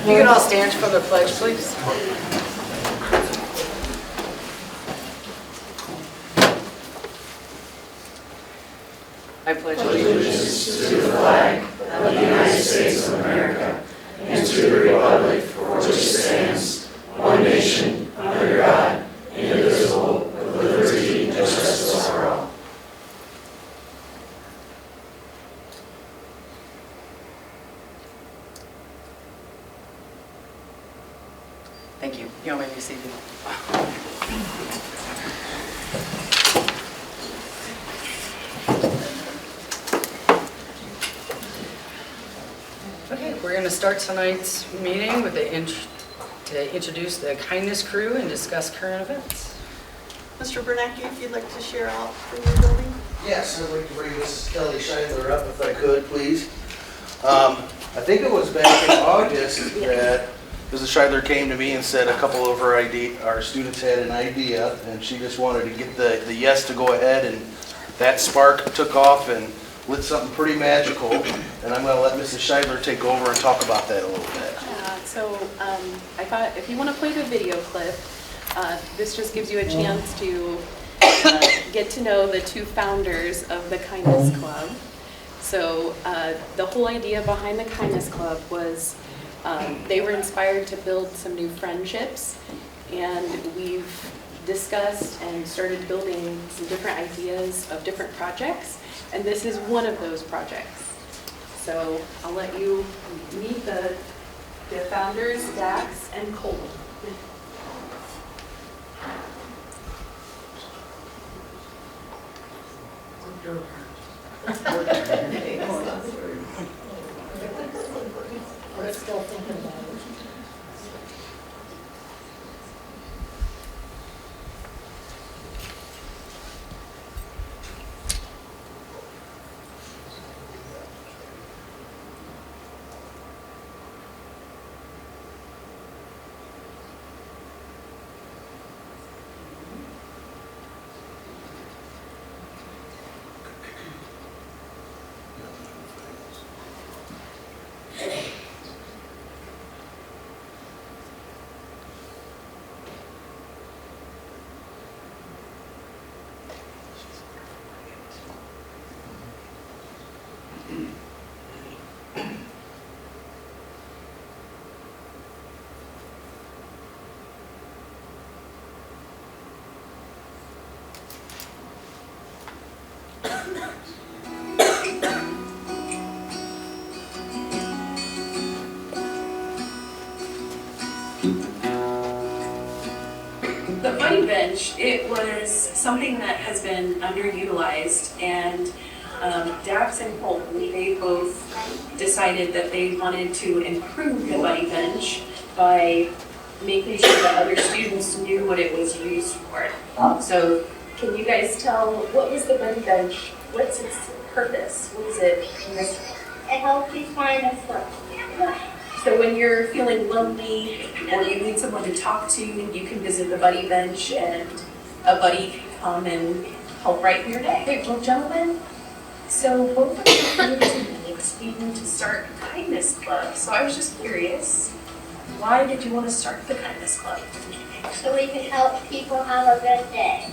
You can all stand for the pledge, please. I pledge allegiance to the flag of the United States of America and to the republic for which it stands, one nation, under God, indivisible, with liberty and justice for all. Thank you. You all may be seated. Okay, we're going to start tonight's meeting with to introduce the kindness crew and discuss current events. Mr. Bernanke, if you'd like to share out from your building. Yes, I'd like to bring Mrs. Kelly Scheindler up if I could, please. I think it was back in August that Mrs. Scheindler came to me and said a couple of our students had an idea, and she just wanted to get the yes to go ahead, and that spark took off and lit something pretty magical, and I'm going to let Mrs. Scheindler take over and talk about that a little bit. I thought if you want to play the video clip, this just gives you a chance to get to know the two founders of the Kindness Club. So the whole idea behind the Kindness Club was they were inspired to build some new friendships, and we've discussed and started building some different ideas of different projects, and this is one of those projects. So I'll let you meet the founders, Dax and Cole. We're still thinking about it. The buddy bench, it was something that has been underutilized, and Dax and Colton, they both decided that they wanted to improve the buddy bench by making sure that other students knew what it was used for. So can you guys tell, what was the buddy bench? What's its purpose? What is it? It helps you find a friend. So when you're feeling lonely or you need someone to talk to, you can visit the buddy bench and a buddy can come and help brighten your day. Hey, well, gentlemen, so both of you came to me speaking to start a kindness club. So I was just curious, why did you want to start the kindness club? So we can help people have a good day.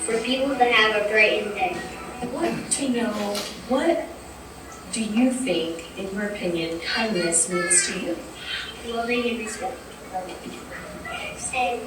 For people to have a great day. I want to know, what do you think, in your opinion, kindness means to you? Loving and respect. Same.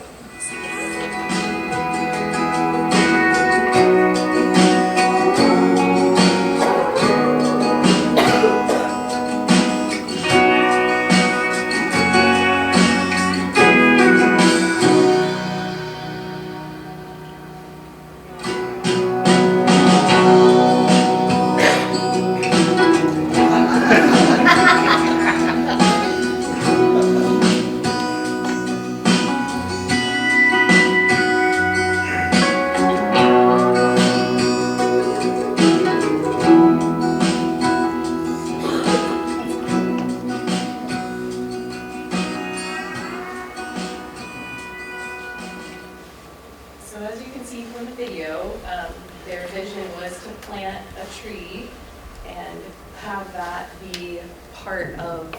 Their vision was to plant a tree and have that be part of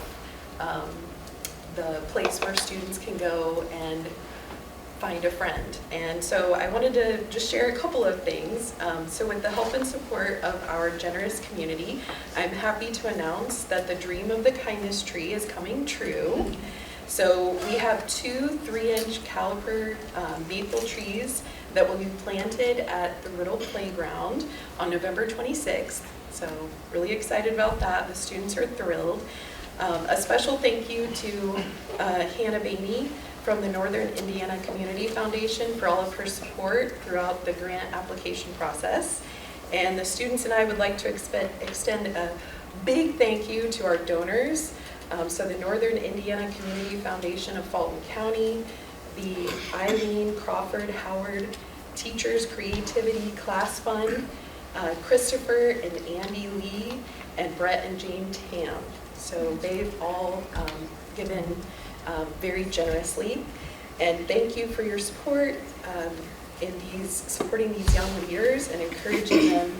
the place where students can go and find a friend. And so I wanted to just share a couple of things. So with the help and support of our generous community, I'm happy to announce that the dream of the kindness tree is coming true. So we have 2 3-inch caliper maple trees that will be planted at the Riddle Playground on November 26th. So really excited about that. The students are thrilled. A special thank you to Hannah Bainey from the Northern Indiana Community Foundation for all of her support throughout the grant application process. And the students and I would like to extend a big thank you to our donors. So the Northern Indiana Community Foundation of Fulton County, the Eileen Crawford Howard Teachers Creativity Class Fund, Christopher and Andy Lee, and Brett and Jane Tam. So they've all given very generously. And thank you for your support in supporting these young leaders and encouraging them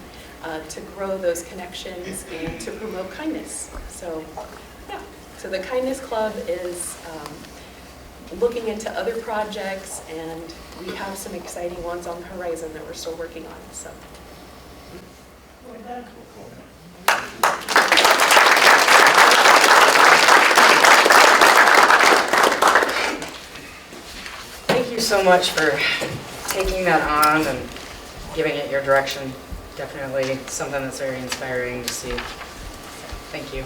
to grow those connections and to promote kindness. So, yeah. So the Kindness Club is looking into other projects, and we have some exciting ones on the horizon that we're still working on. So. Thank you so much for taking that on and giving it your direction. Definitely something that's very inspiring to see. Thank you.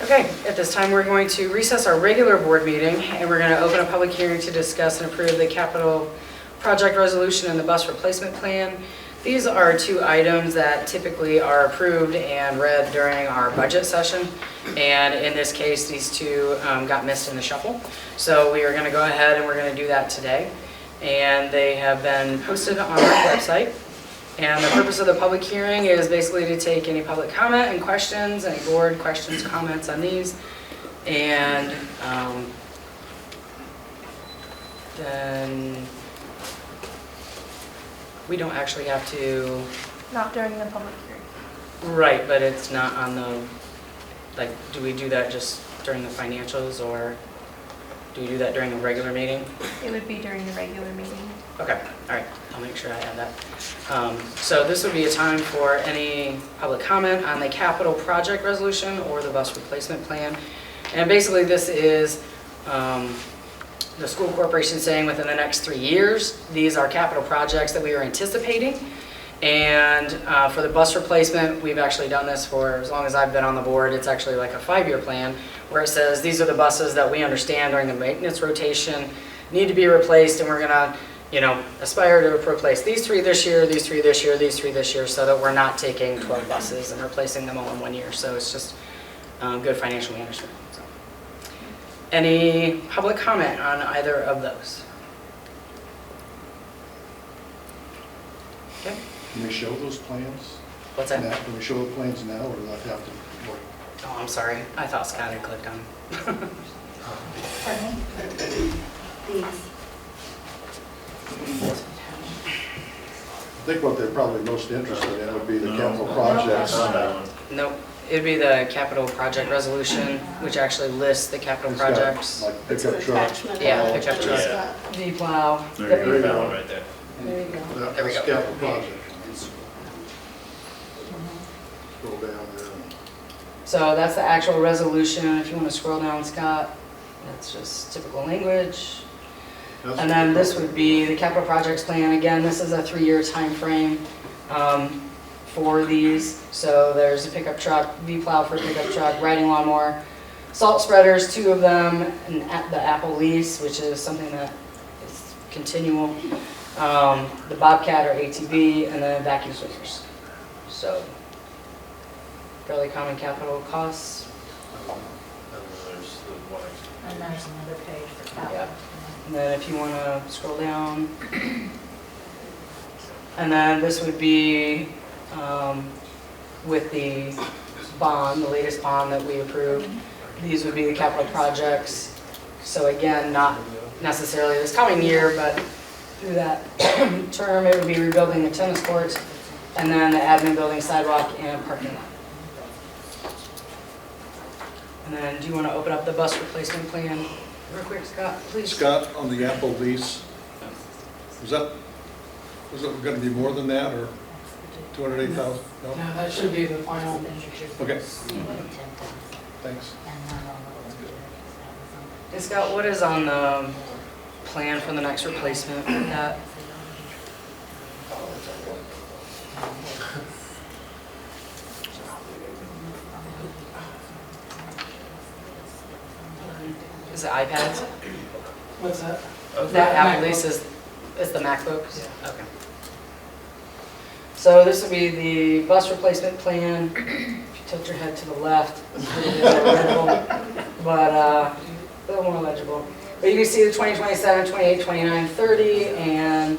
Okay, at this time we're going to recess our regular board meeting, and we're going to open a public hearing to discuss and approve the capital project resolution and the bus replacement plan. These are 2 items that typically are approved and read during our budget session, and in this case these 2 got missed in the shuffle. So we are going to go ahead and we're going to do that today, and they have been posted on our website. And the purpose of the public hearing is basically to take any public comment and questions, any board questions, comments on these. And then we don't actually have to... Not during the public hearing. Right, but it's not on the... Like, do we do that just during the financials, or do we do that during the regular meeting? It would be during the regular meeting. Okay, all right, I'll make sure I have that. So this would be a time for any public comment on the capital project resolution or the bus replacement plan. And basically this is the school corporation saying within the next 3 years, these are capital projects that we are anticipating. And for the bus replacement, we've actually done this for as long as I've been on the board. It's actually like a 5-year plan where it says these are the buses that we understand during the maintenance rotation need to be replaced, and we're gonna, aspire to replace these 3 this year, these 3 this year, these 3 this year, so that we're not taking 12 buses and replacing them all in 1 year. So it's just good financial management. So. Any public comment on either of those? Okay. Can we show those plans? What's that? Now, can we show the plans now, or do I have to work? Oh, I'm sorry. I thought Scott had clicked on. I think what they're probably most interested in would be the capital projects. Nope. It'd be the capital project resolution, which actually lists the capital It's got, projects. like pickup trucks. Yeah, pickup truck. Yeah. V-plow. There you go, right there. There you go. There we go. Capital project. Scroll down there. So that's the actual resolution. If you want to scroll down, Scott, that's just typical language. And then this would be the capital projects plan. Again, this is a 3-year time frame for these. So there's a pickup truck, V-plow for a pickup truck, riding lawnmower, salt spreaders, 2 of them, and the Apple lease, which is something that is continual. The Bobcat or ATV, and then vacuum sweepers. So fairly common capital costs. And there's another page for capital. Yeah. And then if you want to scroll down, and then this would be with the bond, the latest bond that we approved. These would be the capital projects. So again, not necessarily this coming year, but through that term, it would be rebuilding the tennis courts, And then the admin building, sidewalk, and parking lot. And then do you want to open up the bus replacement plan real quick, Scott, please? Scott, on the Apple lease, was it going to be more than that, or 208,000? No? No, that should be the final. Okay, thanks. Hey Scott, what is on the plan for the next replacement with that? Is it iPads? What's that? That Apple lease is the MacBooks? Yeah. Okay. So this would be the bus replacement plan. If you tilt your head to the left, it's pretty illegible, but a little more legible. But you can see the 2027, 28, 29, 30, and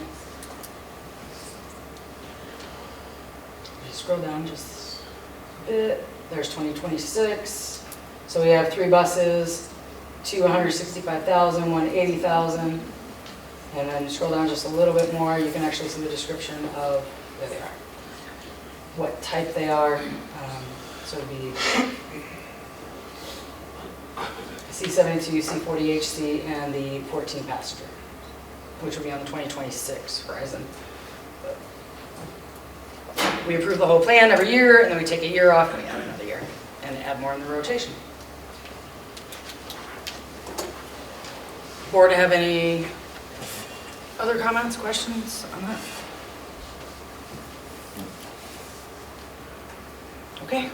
if you scroll down just a bit, there's 2026. So we have 3 buses, 165,000, 180,000, and then scroll down just a little bit more, you can actually see the description of where they are, what type they are. So it would be C72, C40HC, and the 14 passenger, which will be on the 2026 horizon. We approve the whole plan every year, and then we take a year off, and we add another year, and add more in the rotation. Board have any other comments, questions on that? Okay.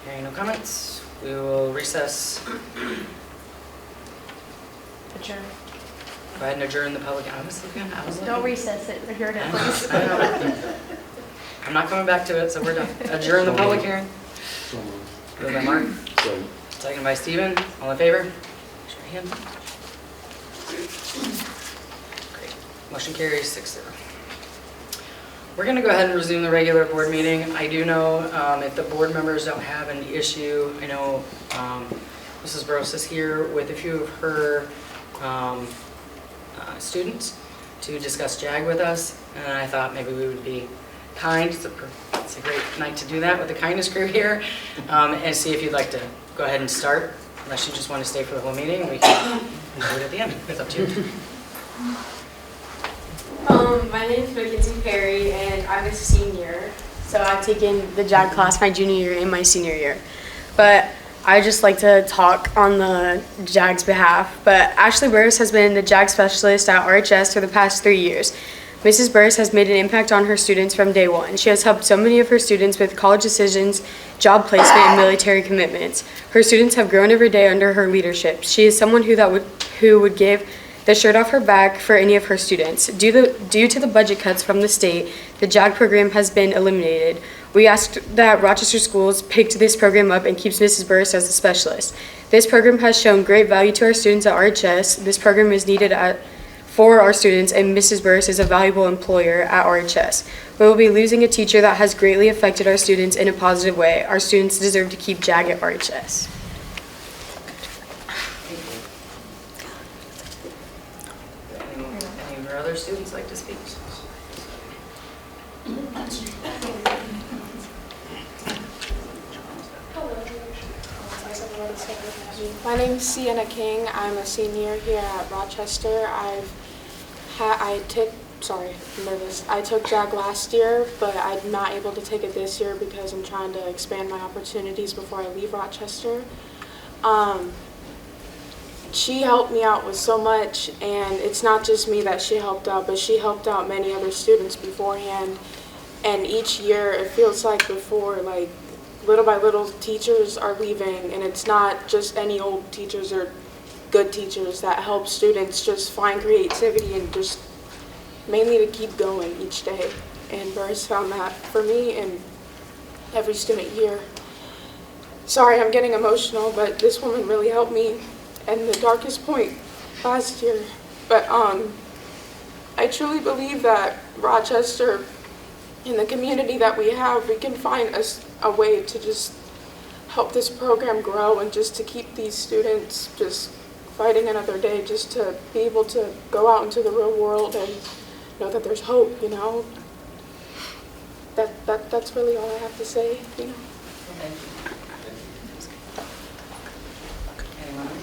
Hearing no comments, we will recess. Adjourn. Go ahead and adjourn the public. I was looking. Don't recess it, adjourn it, please. I know. I'm not coming back to it, so we're done. Adjourn the public hearing. So moved. Moved by Mark, So seconded by Steven. All in favor? Raise your hand. Great. Motion carries 6-0. We're going to go ahead and resume the regular board meeting. I do know if the board members don't have an issue, I know Mrs. Gross is here with a few of her students to discuss JAG with us, and I thought maybe we would be kind. It's a great night to do that with the kindness crew here, and see if you'd like to go ahead and start. Unless you just want to stay for the whole meeting, we can do it at the end. It's up to you. My name is Mackenzie Perry, and I'm a senior. So I've taken the JAG class my junior year and my senior year. But I just like to talk on the JAG's behalf. But Ashley Burris has been the JAG specialist at RHS for the past 3 years. Mrs. Burris has made an impact on her students from day one. She has helped so many of her students with college decisions, job placement, and military commitments. Her students have grown every day under her leadership. She is someone who would give the shirt off her back for any of her students. Due to the budget cuts from the state, the JAG program has been eliminated. We asked that Rochester schools picked this program up and keeps Mrs. Burris as a specialist. This program has shown great value to our students at RHS. This program is needed for our students, and Mrs. Burris is a valuable employer at RHS. We will be losing a teacher that has greatly affected our students in a positive way. Our students deserve to keep JAG at RHS. Any of our other students like to speak? My name is Sienna King. I'm a senior here at Rochester. I took JAG last year, but I'm not able to take it this year because I'm trying to expand my opportunities before I leave Rochester. She helped me out with so much, and it's not just me that she helped out, but she helped out many other students beforehand. And each year, it feels like before, like little by little, teachers are leaving, and it's not just any old teachers or good teachers that help students just find creativity and just mainly to keep going each day. And Burris found that for me and every student here. Sorry, I'm getting emotional, but this woman really helped me in the darkest point last year. But I truly believe that Rochester, in the community that we have, we can find a way to just help this program grow and just to keep these students just fighting another day, just to be able to go out into the real world and know that there's hope, you know. that's really all I have to say, you know. Thank you. Anyone else?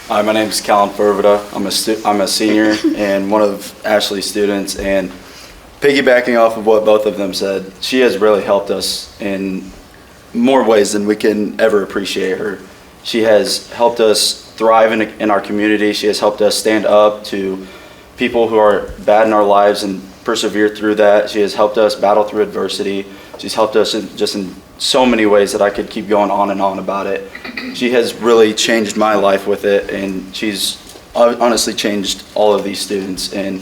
Hi, my name is Callum Fervida. I'm a senior and one of Ashley's students. And piggybacking off of what both of them said, she has really helped us in more ways than we can ever appreciate her. She has helped us thrive in our community. She has helped us stand up to people who are bad in our lives and persevere through that. She has helped us battle through adversity. She's helped us in so many ways that I could keep going on and on about it. She has really changed my life with it, and she's honestly changed all of these students, and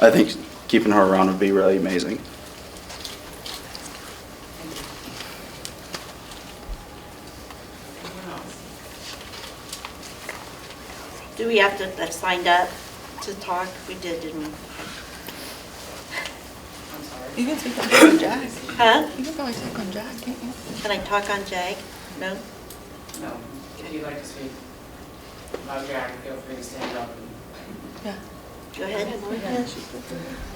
I think keeping her around would be really amazing. Do we have to that signed up to talk? We did, didn't we? You can speak on JAG. Huh? You can probably speak on JAG, can't you? Can I talk on JAG? No? No. If you'd like to speak about JAG, feel free to stand up. Yeah. Go ahead.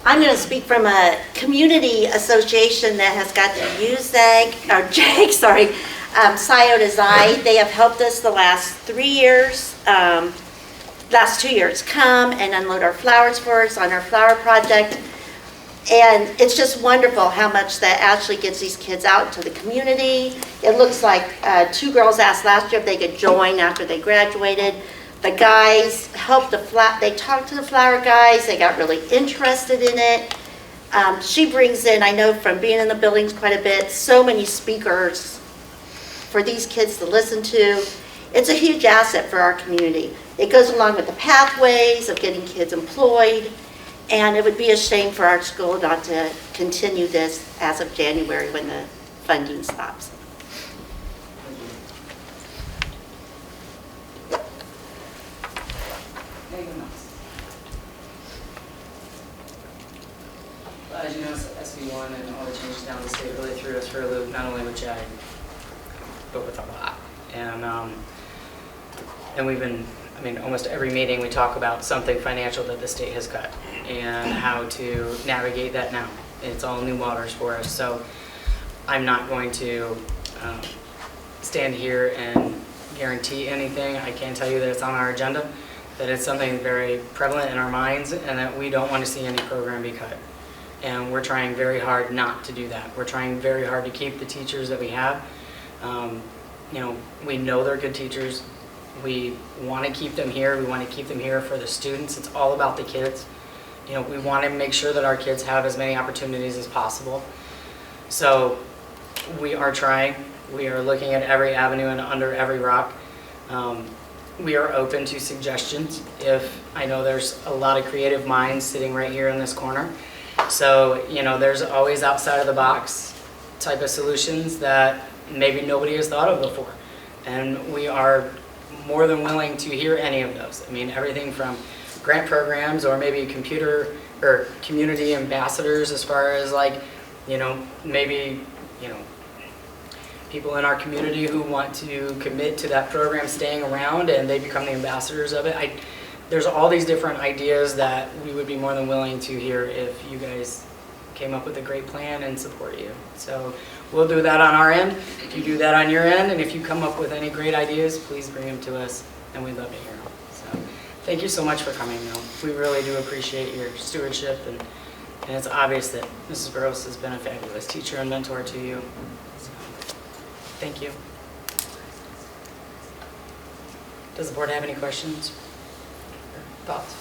I'm going to speak from a community association that has got to use JAG, sorry, Scioto Xi. They have helped us the last 3 years, last 2 years, come and unload our flowers for us on our flower project. And it's just wonderful how much that Ashley gets these kids out into the community. It looks like 2 girls asked last year if they could join after they graduated. The guys helped they talked to the flower guys. They got really interested in it. She brings in, I know from being in the buildings quite a bit, so many speakers for these kids to listen to. It's a huge asset for our community. It goes along with the pathways of getting kids employed. And it would be a shame for our school not to continue this as of January when the funding stops. Anyone else? Well, as you know, SB1 and all the changes down the state really threw us for a loop, not only with JAG, but with a lot. And we've been, I mean, almost every meeting we talk about something financial that the state has cut and how to navigate that now. It's all new waters for us. So I'm not going to stand here and guarantee anything. I can tell you that it's on our agenda, that it's something very prevalent in our minds, and that we don't want to see any program be cut. And we're trying very hard not to do that. We're trying very hard to keep the teachers that we have. You know, we know they're good teachers. We want to keep them here. We want to keep them here for the students. It's all about the kids. You know, we want to make sure that our kids have as many opportunities as possible. So we are trying. We are looking at every avenue and under every rock. We are open to suggestions. If I know there's a lot of creative minds sitting right here in this corner. So, you know, there's always outside of the box type of solutions that maybe nobody has thought of before. And we are more than willing to hear any of those. I mean, everything from grant programs or maybe computer or community ambassadors, as far as like, you know, maybe, you know, people in our community who want to commit to that program staying around and they become the ambassadors of it. There's all these different ideas that we would be more than willing to hear if you guys came up with a great plan and support you. So we'll do that on our end. If you do that on your end, and if you come up with any great ideas, please bring them to us, and we'd love to hear them. So thank you so much for coming, though. We really do appreciate your stewardship, and it's obvious that Mrs. Gross has been a fabulous teacher and mentor to you. So thank you. Does the board have any questions or thoughts?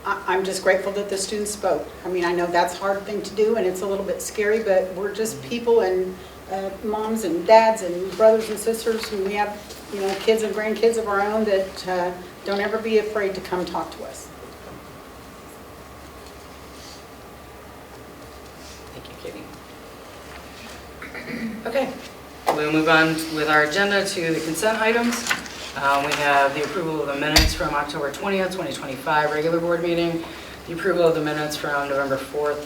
I'm just grateful that the students spoke. I mean, I know that's a hard thing to do and it's a little bit scary, but we're just people and moms and dads and brothers and sisters, and we have, you know, kids and grandkids of our own that don't ever be afraid to come talk to us. Thank you, Katie. Okay, we'll move on with our agenda to the consent items. We have the approval of the minutes from October 20th, 2025 regular board meeting, the approval of the minutes from November 4th,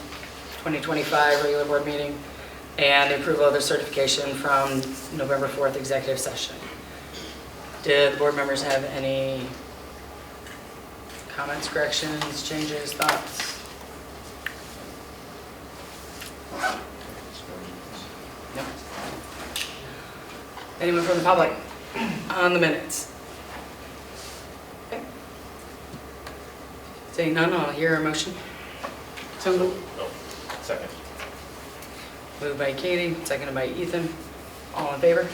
2025 regular board meeting, and the approval of the certification from November 4th executive session. Did the board members have any comments, corrections, changes, thoughts? No. Anyone from the public on the minutes? Okay. Seeing none, I'll hear a motion. So moved. Second. Moved by Katie, seconded by Ethan. All in favor?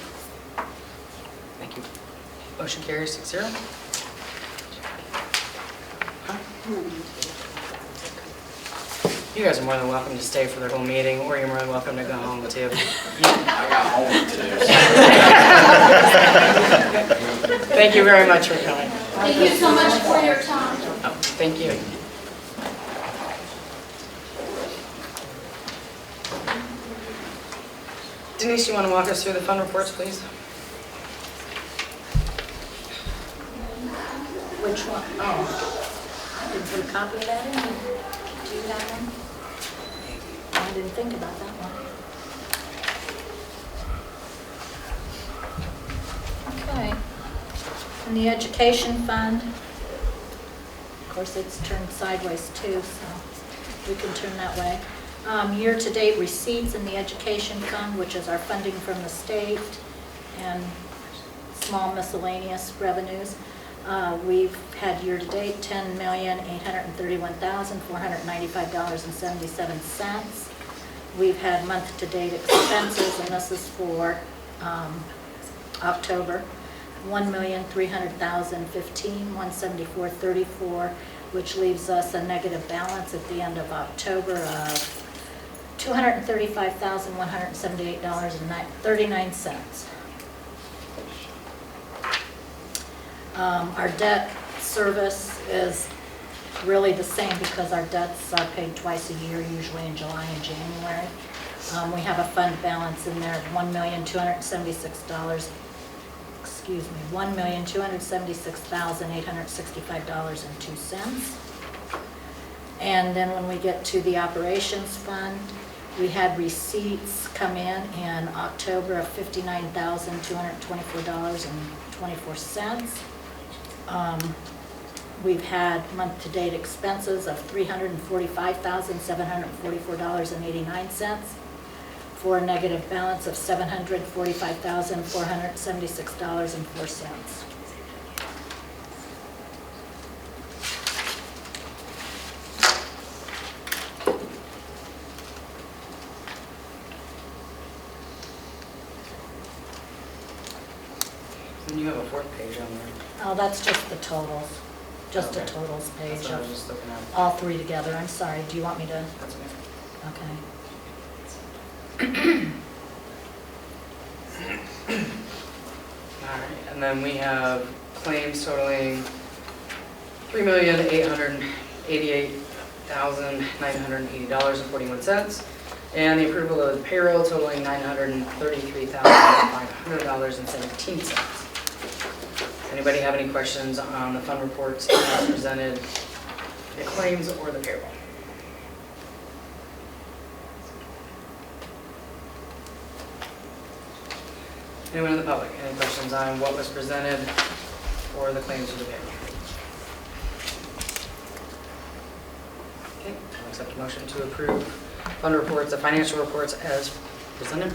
Thank you. Motion carries 6-0. You guys are more than welcome to stay for the whole meeting, or you're more than welcome to go home too. I got home too. Thank you very much for coming. Thank you so much for your time. Oh, thank you. Denise, you want to walk us through the fund reports, please? Which one? Oh, did you put a copy of that in? Do you have one? I didn't think about that one. Okay. And the education fund, of course, it's turned sideways too, so we can turn that way. Year-to-date receipts in the education fund, which is our funding from the state and small miscellaneous revenues. We've had year-to-date $10,831,495.77. We've had month-to-date expenses, and this is for October, $1,300,015,174.34, which leaves us a negative balance at the end of October of $235,178.39. Our debt service is really the same because our debts are paid twice a year, usually in July and January. We have a fund balance in there of $1,276,865.02. And then when we get to the operations fund, we had receipts come in October of $59,224.24. We've had month-to-date expenses of $345,744.89 for a negative balance of $745,476.04. And you have a fourth page on there. Oh, that's just the totals, just a totals page That's what I was of just looking at. all three together. I'm sorry, do you want me to? That's okay. Okay. All right, and then we have claims totaling $3,888,980.41, and the approval of the payroll totaling $933,500.17. Anybody have any questions on the fund reports as presented, the claims or the payroll? Anyone in the public, any questions on what was presented or the claims or the payroll? Okay, I'll accept a motion to approve fund reports, the financial reports as presented.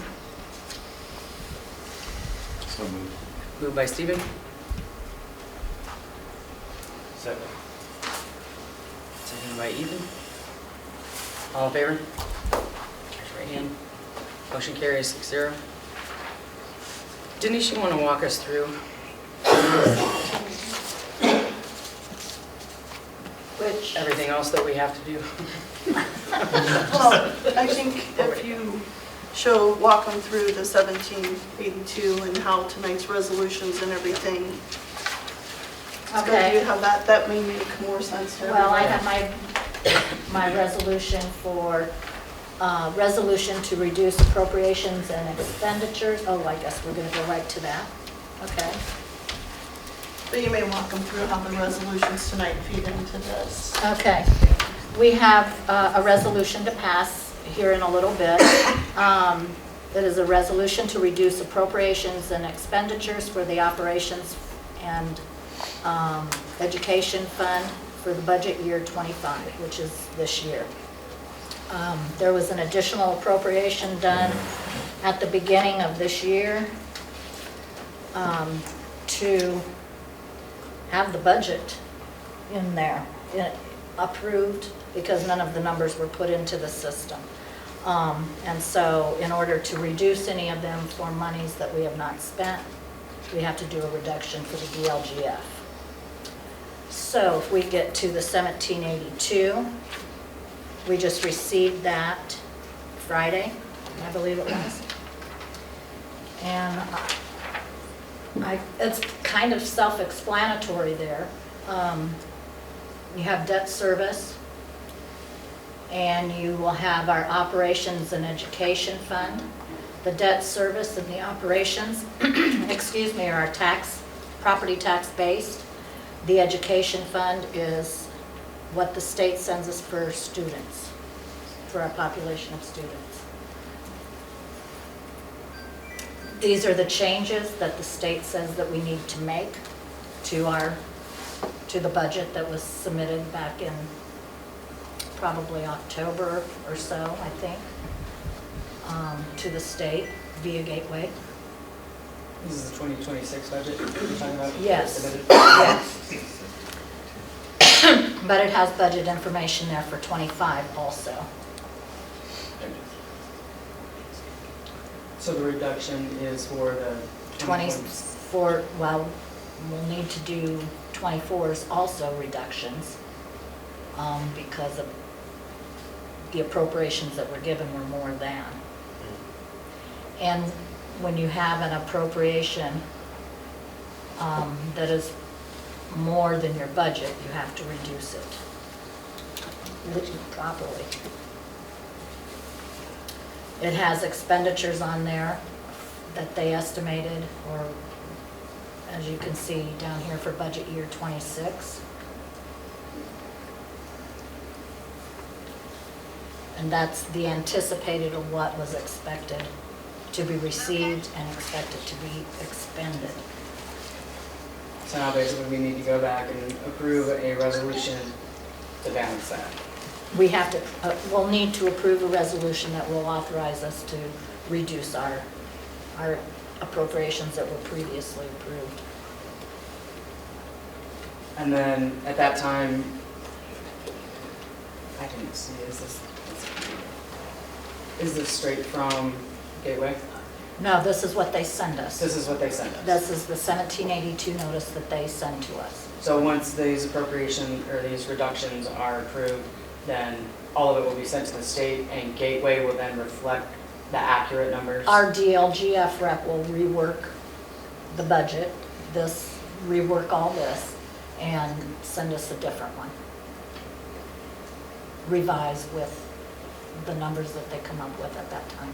So moved. Moved by Stephen. Second. Seconded by Ethan. All in favor? Raise your right hand. Motion carries 6-0. Denise, you want to walk us through? Which? Everything else that we have to do? Well, I think if you walk them through the 1782 and how tonight's resolutions and everything. It's good Okay. you have that may make more sense to Well, I everybody. have my resolution for, resolution to reduce appropriations and expenditures. Oh, I guess we're going to go right to that. Okay. But you may walk them through how the resolutions tonight feed into this. Okay. We have a resolution to pass here in a little bit. It is a resolution to reduce appropriations and expenditures for the operations and education fund for the budget year 25, which is this year. There was an additional appropriation done at the beginning of this year to have the budget in there, approved, because none of the numbers were put into the system. And so in order to reduce any of them for monies that we have not spent, we have to do a reduction for the DLGF. So if we get to the 1782, we just received that Friday, I believe it was. And it's kind of self-explanatory there. You have debt service, and you will have our operations and education fund. The debt service and the operations, excuse me, are our property tax based. The education fund is what the state sends us for students, for our population of students. These are the changes that the state says that we need to make to the budget that was submitted back in probably October or so, I think, to the state via Gateway. This is the 2026 budget you're talking about? Yes. Yes. But it has budget information there for 25 also. So the reduction is for the 24, well, we'll need to do 24's also reductions because of the appropriations that were given were more than. And when you have an appropriation that is more than your budget, you have to reduce it properly. It has expenditures on there that they estimated, or as you can see down here for budget year 26. And that's the anticipated of what was expected to be received and expected to be expended. So now basically we need to go back and approve a resolution to balance that. We have to, we'll need to approve a resolution that will authorize us to reduce our appropriations that were previously approved. And then at that time, I didn't see, is this straight from Gateway? No, this is what they send us. This is what they sent us? This is the 1782 notice that they send to us. So once these appropriation or these reductions are approved, then all of it will be sent to the state and Gateway will then reflect the accurate numbers? Our DLGF rep will rework the budget, rework all this, and send us a different one. Revised with the numbers that they come up with at that time.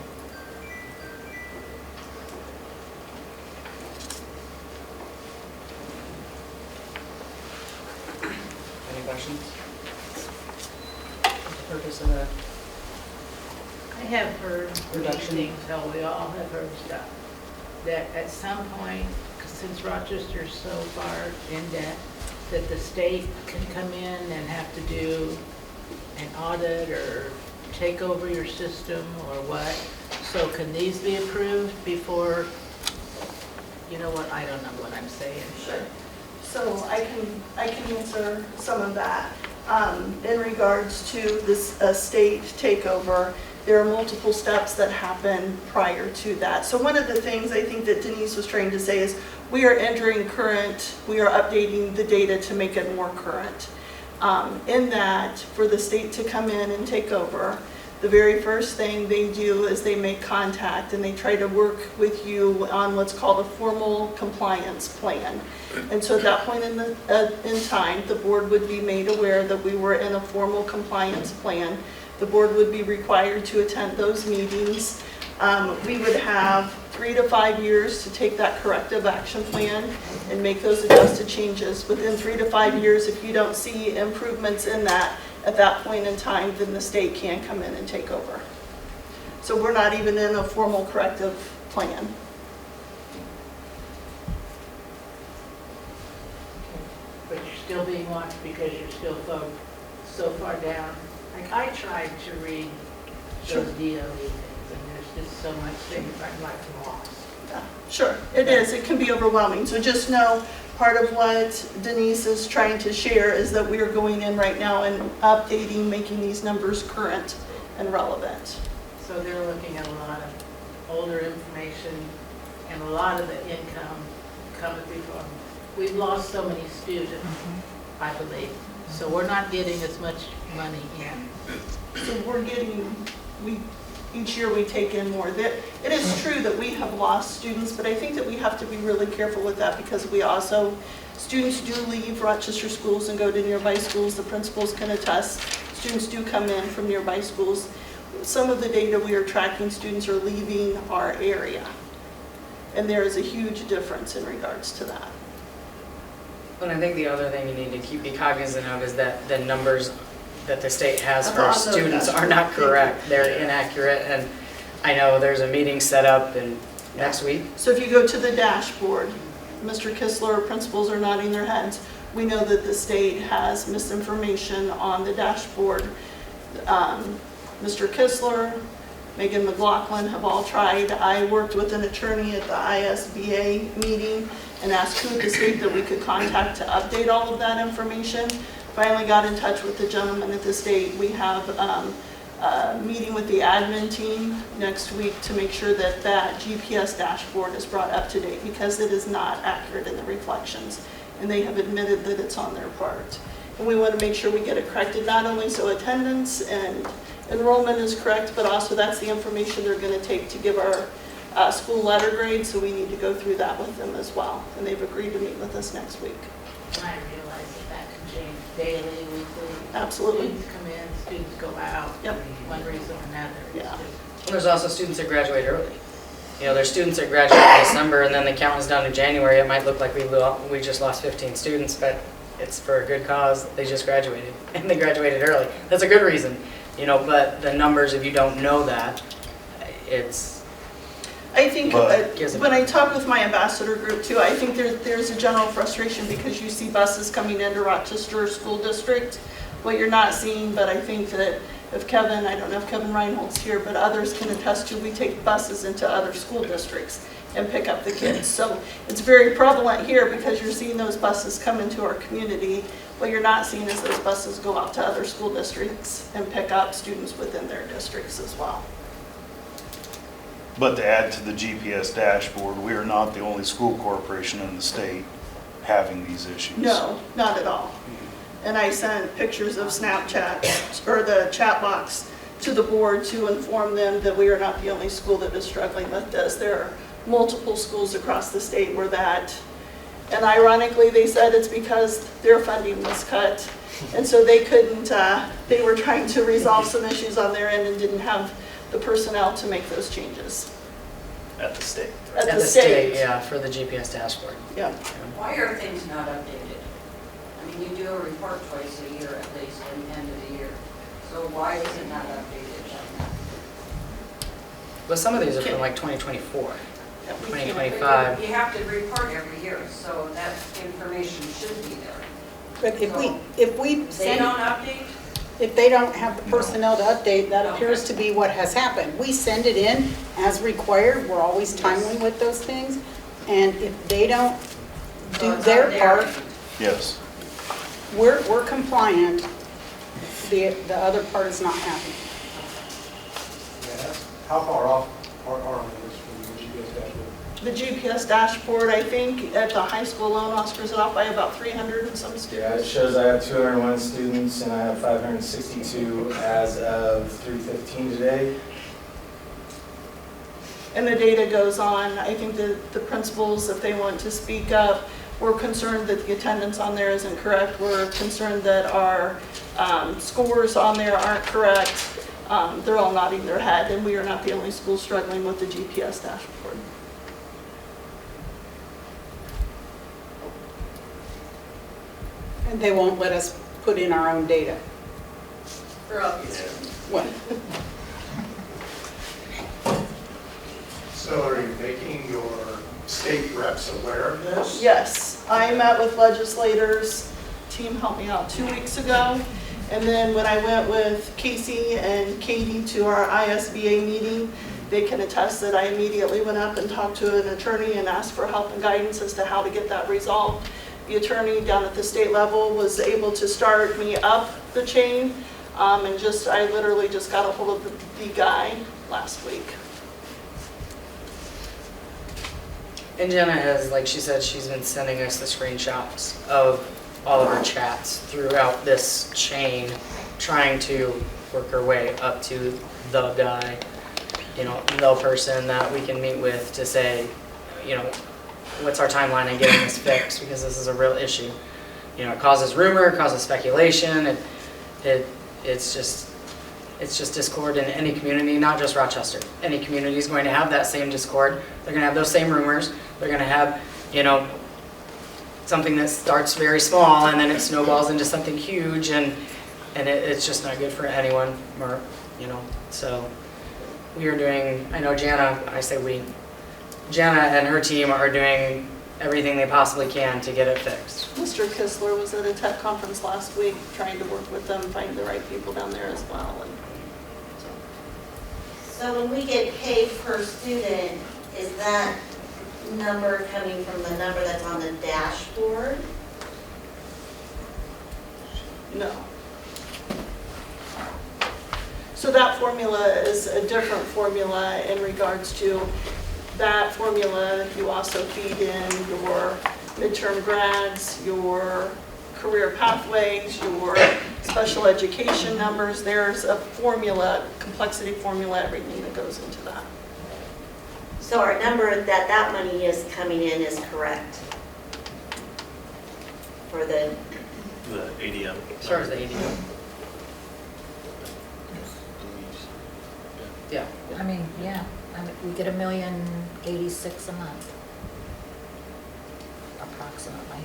Any questions? What's the purpose of the I have heard reduction? things, how we all have heard stuff, that at some point, since Rochester's so far in debt, that the state can come in and have to do an audit or take over your system or what? So can these be approved before, you know what, I don't know what I'm saying. Sure. So I can answer some of that. In regards to this state takeover, there are multiple steps that happen prior to that. So one of the things I think that Denise was trying to say is we are entering current, we are updating the data to make it more current. In that, for the state to come in and take over, the very first thing they do is they make contact and they try to work with you on what's called a formal compliance plan. And so at that point in time, the board would be made aware that we were in a formal compliance plan. The board would be required to attend those meetings. We would have 3 to 5 years to take that corrective action plan and make those adjusted changes. Within 3 to 5 years, if you don't see improvements in that at that point in time, then the state can come in and take over. So we're not even in a formal corrective plan. being watched because you're still so far down. Like, I tried to read those DOE things, and there's just so much things I'm like lost. Yeah, sure, it is. It can be overwhelming. So just know, part of what Denise is trying to share is that we are going in right now and updating, making these numbers current and relevant. So they're looking at a lot of older information and a lot of the income coming before. We've lost so many students, I believe. So we're not getting as much money in. So we're getting, each year we take in more. It is true that we have lost students, but I think that we have to be really careful with that because we also, students do leave Rochester schools and go to nearby schools. The principals can attest. Students do come in from nearby schools. Some of the data we are tracking, students are leaving our area. And there is a huge difference in regards to that. And I think the other thing you need to be cognizant of is that the numbers that the state has for students are not correct. They're inaccurate, and I know there's a meeting set up in next week. So if you go to the dashboard, Mr. Kistler, principals are nodding their heads. We know that the state has misinformation on the dashboard. Mr. Kistler, Megan McLaughlin have all tried. I worked with an attorney at the ISBA meeting and asked who at the state that we could contact to update all of that information. Finally got in touch with the gentleman at the state. We have a meeting with the admin team next week to make sure that that GPS dashboard is brought up to date because it is not accurate in the reflections. And they have admitted that it's on their part. And we want to make sure we get it corrected, not only so attendance and enrollment is correct, but also that's the information they're going to take to give our school letter grade, so we need to go through that with them as well. And they've agreed to meet with us next week. I realize that can change daily, weekly. Absolutely. Students come in, students go out. Yep. One reason or another. Yeah. There's also students that graduate early. You know, there's students that graduate in December and then the count is down to January. It might look like we just lost 15 students, but it's for a good cause. They just graduated and they graduated early. That's a good reason, you know, but the numbers, if you don't know that, I think when I talk with my ambassador group too, I think there's a general frustration because you see buses coming into Rochester School District. What you're not seeing, but I think that if Kevin, I don't know if Kevin Reinhold's here, but others can attest to, we take buses into other school districts and pick up the kids. So it's very prevalent here because you're seeing those buses come into our community. What you're not seeing is those buses go out to other school districts and pick up students within their districts as well. But to add to the GPS dashboard, we are not the only school corporation in the state having these issues. No, not at all. And I sent pictures of Snapchat or the chat box to the board to inform them that we are not the only school that is struggling with this. There are multiple schools across the state where that, and ironically they said it's because their funding was cut. And so they couldn't, they were trying to resolve some issues on their end and didn't have the personnel to make those changes. At the state. At the state. Yeah, for the GPS dashboard. Yeah. Why are things not updated? I mean, you do a report twice a year at least, at the end of the year. So why is it not updated right now? But some of these are from like 2024, We can't- 2025. You have to report every year, so that information should be there. But if we They send, don't update? if they don't have the personnel to update, that appears to be what has happened. We send it in as required, we're always timely with those things, and if they don't do their part, Yes. we're compliant, the other part is not happening. How far off are we from the GPS dashboard? The GPS dashboard, I think, at the high school alone, Oscar's off by about 300 and some Yeah, it students. shows I have 201 students and I have 562 as of 3:15 today. And the data goes on. I think that the principals, if they want to speak up, we're concerned that the attendance on there isn't correct. We're concerned that our scores on there aren't correct. They're all nodding their head, and we are not the only school struggling with the GPS dashboard. And they won't let us put in our own data. For obvious reasons. Well, So are you making your state reps aware of this? Yes, I met with legislators team helped me out 2 weeks ago. And then when I went with Casey and Katie to our ISBA meeting, they can attest that I immediately went up and talked to an attorney and asked for help and guidance as to how to get that resolved. The attorney down at the state level was able to start me up the chain, and I literally just got a hold of the guy last week. And Jenna has, like she said, she's been sending us the screenshots of all of her chats throughout this chain, trying to work her way up to the guy, you know, the person that we can meet with to say, you know, what's our timeline in getting this fixed, because this is a real issue. You know, it causes rumor, it causes speculation, it's just discord in any community, not just Rochester. Any community is going to have that same discord. They're going to have those same rumors. They're going to have, you know, something that starts very small and then it snowballs into something huge, and it's just not good for anyone, or, you know. So we are doing, I know Jana, I say we, Jana and her team are doing everything they possibly can to get it fixed. Mr. Kistler was at a tech conference last week trying to work with them, find the right people down there as well. And so when we get paid per student, is that number coming from the number that's on the dashboard? no. So that formula is a different formula in regards to that formula. You also feed in your midterm grads, your career pathways, your special education numbers. There's a formula, complexity formula, everything that goes into that. So our number that money is coming in is correct for the ADM. As far as the ADM. Yeah. I mean, yeah, we get $1,086,000 a month, approximately.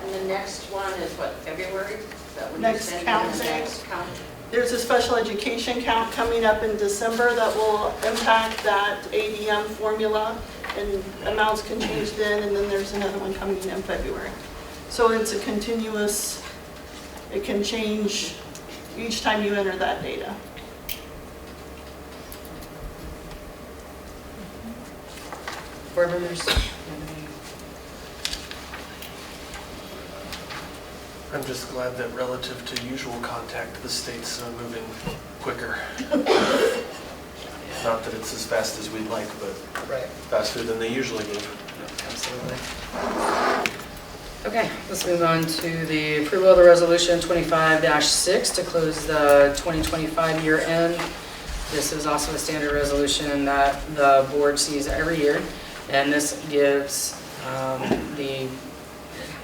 And the next one is what, February? Is that when you Next send in count the day. next count? There's a special education count coming up in December that will impact that ADM formula, and amounts can change then, and then there's another one coming in February. So it's a continuous, it can change each time you enter that data. Board members? I'm just glad that relative to usual contact, the state's moving quicker. Not that it's as fast as we'd like, but faster than they usually move. Absolutely. Okay, let's move on to the approval of the resolution 25-6 to close the 2025 year end. This is also a standard resolution that the board sees every year, and this gives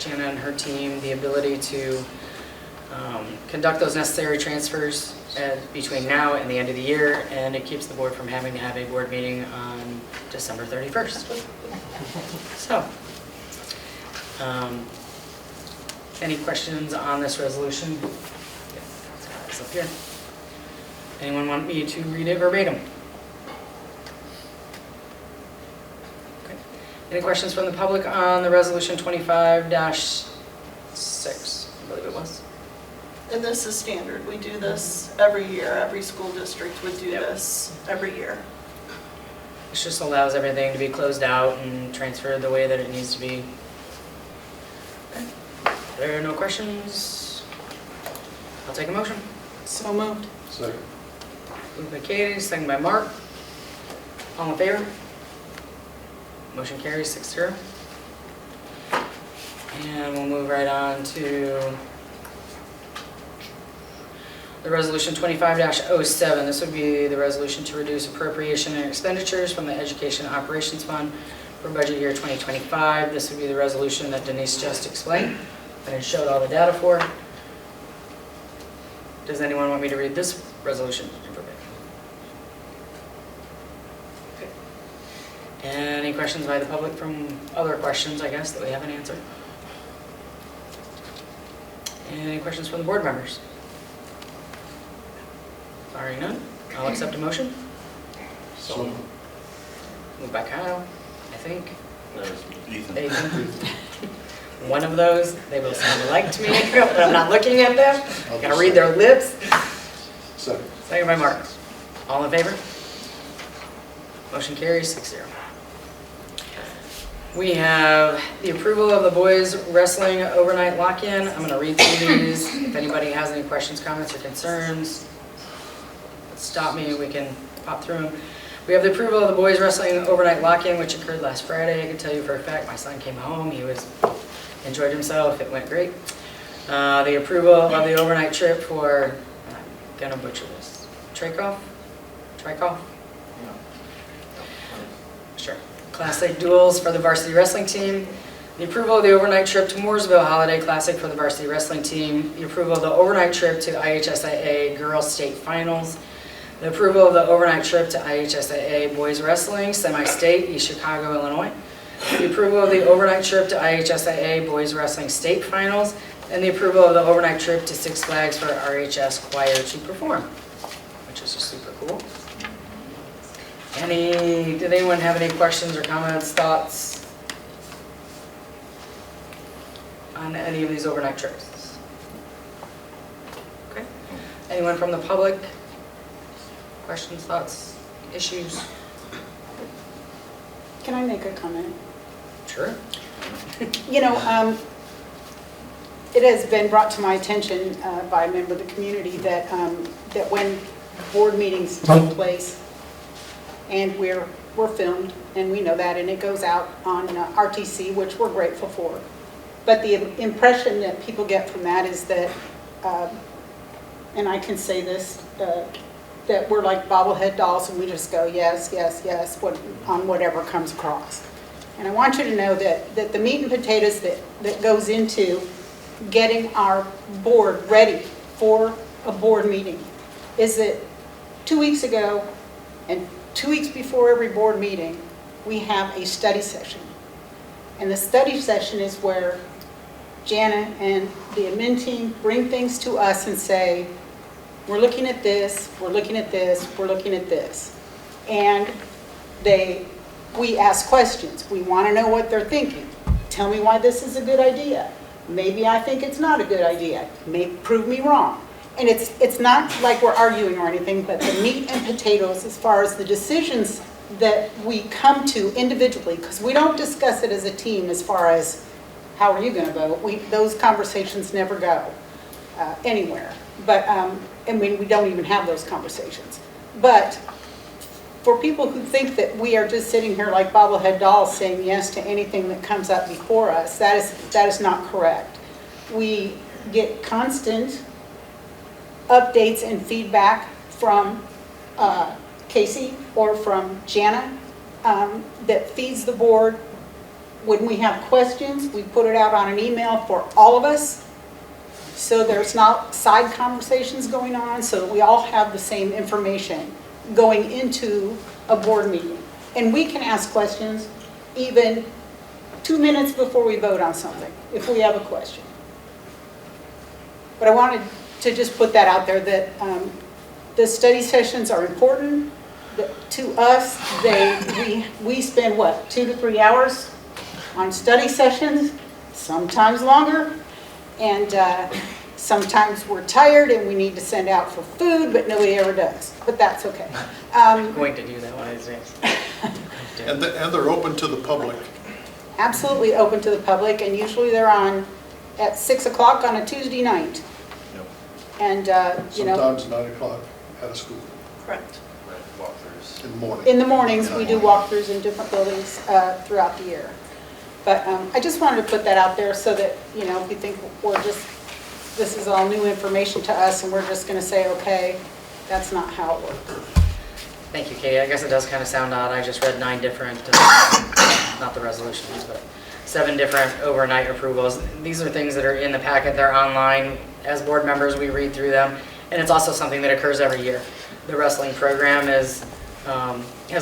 Jana and her team the ability to conduct those necessary transfers between now and the end of the year, and it keeps the board from having to have a board meeting on December 31st. So, any questions on this resolution? Yeah, it's up here. Anyone want me to read it verbatim? Okay. Any questions from the public on the resolution 25-6, I believe it was? And this is standard. We do this every year. Every school district would do this every year. This just allows everything to be closed out and transferred the way that it needs to be. Okay. There are no questions. I'll take a motion. So moved. Second. Moved by Katie, second by Mark. All in favor? Motion carries 6-0. And we'll move right on to the resolution 25-07. This would be the resolution to reduce appropriation and expenditures from the Education Operations Fund for budget year 2025. This would be the resolution that Denise just explained and showed all the data for. Does anyone want me to read this resolution? Okay. Any questions by the public from other questions, I guess, that we haven't answered? Any questions from the board members? Barring none, I'll accept a motion. So Moved by Kyle, I think. Ethan. One of those, they both sound alike to me, but I'm not looking at them. Gotta read their lips. Second. Second by Mark. All in favor? Motion carries 6-0. We have the approval of the boys wrestling overnight lock-in. I'm gonna read through these. If anybody has any questions, comments, or concerns, stop me, we can pop through them. We have the approval of the boys wrestling overnight lock-in, which occurred last Friday. I can tell you for a fact, my son came home, he enjoyed himself, it went great. The approval of the overnight trip for, I'm gonna butcher this, Trikoff? Sure. Classic duels for the varsity wrestling team. The approval of the overnight trip to Mooresville Holiday Classic for the varsity wrestling team. The approval of the overnight trip to IHSAA Girls State Finals. The approval of the overnight trip to IHSAA Boys Wrestling Semi-State East Chicago, Illinois. The approval of the overnight trip to IHSAA Boys Wrestling State Finals. And the approval of the overnight trip to Six Flags for RHS Choir to perform, which is just super cool. Did anyone have any questions or comments, thoughts on any of these overnight trips? Okay. Anyone from the public? Questions, thoughts, issues? Can I make a comment? Sure. You know, it has been brought to my attention by a member of the community that that when board meetings take place, and we're filmed, and we know that, and it goes out on RTC, which we're grateful for. But the impression that people get from that is that, and I can say this, that we're like bobblehead dolls, and we just go yes, yes, yes, on whatever comes across. And I want you to know that the meat and potatoes that goes into getting our board ready for a board meeting is that 2 weeks ago and 2 weeks before every board meeting, we have a study session. And the study session is where Jana and the admin team bring things to us and say, we're looking at this, we're looking at this, we're looking at this. And we ask questions. We want to know what they're thinking. Tell me why this is a good idea. Maybe I think it's not a good idea. Prove me wrong. And it's not like we're arguing or anything, but the meat and potatoes as far as the decisions that we come to individually, because we don't discuss it as a team as far as how are you going to vote. Those conversations never go anywhere. But and we don't even have those conversations. But for people who think that we are just sitting here like bobblehead dolls saying yes to anything that comes up before us, that is not correct. We get constant updates and feedback from Casey or from Jana that feeds the board. When we have questions, we put it out on an email for all of us, so there's not side conversations going on, so that we all have the same information going into a board meeting. And we can ask questions even 2 minutes before we vote on something, if we have a question. But I wanted to just put that out there, that the study sessions are important. To us, we spend, what, 2 to 3 hours on study sessions, sometimes longer. And sometimes we're tired and we need to send out for food, but nobody ever does. But that's okay. I'm going to do that one of these days. And they're open to the public. Absolutely open to the public, and usually they're on at 6 o'clock on a Tuesday night. Yep. And, you know. Sometimes 9 o'clock at a school. Correct. Walkthroughs. In the morning. In the mornings, we do walkthroughs in different buildings throughout the year. But I just wanted to put that out there so that, you know, if you think this is all new information to us and we're just going to say, okay, that's not how it works. Thank you, Katie. I guess it does kind of sound odd. I just read 9 different, not the resolutions, but 7 different overnight approvals. These are things that are in the packet. They're online. As board members, we read through them. And it's also something that occurs every year. The wrestling program has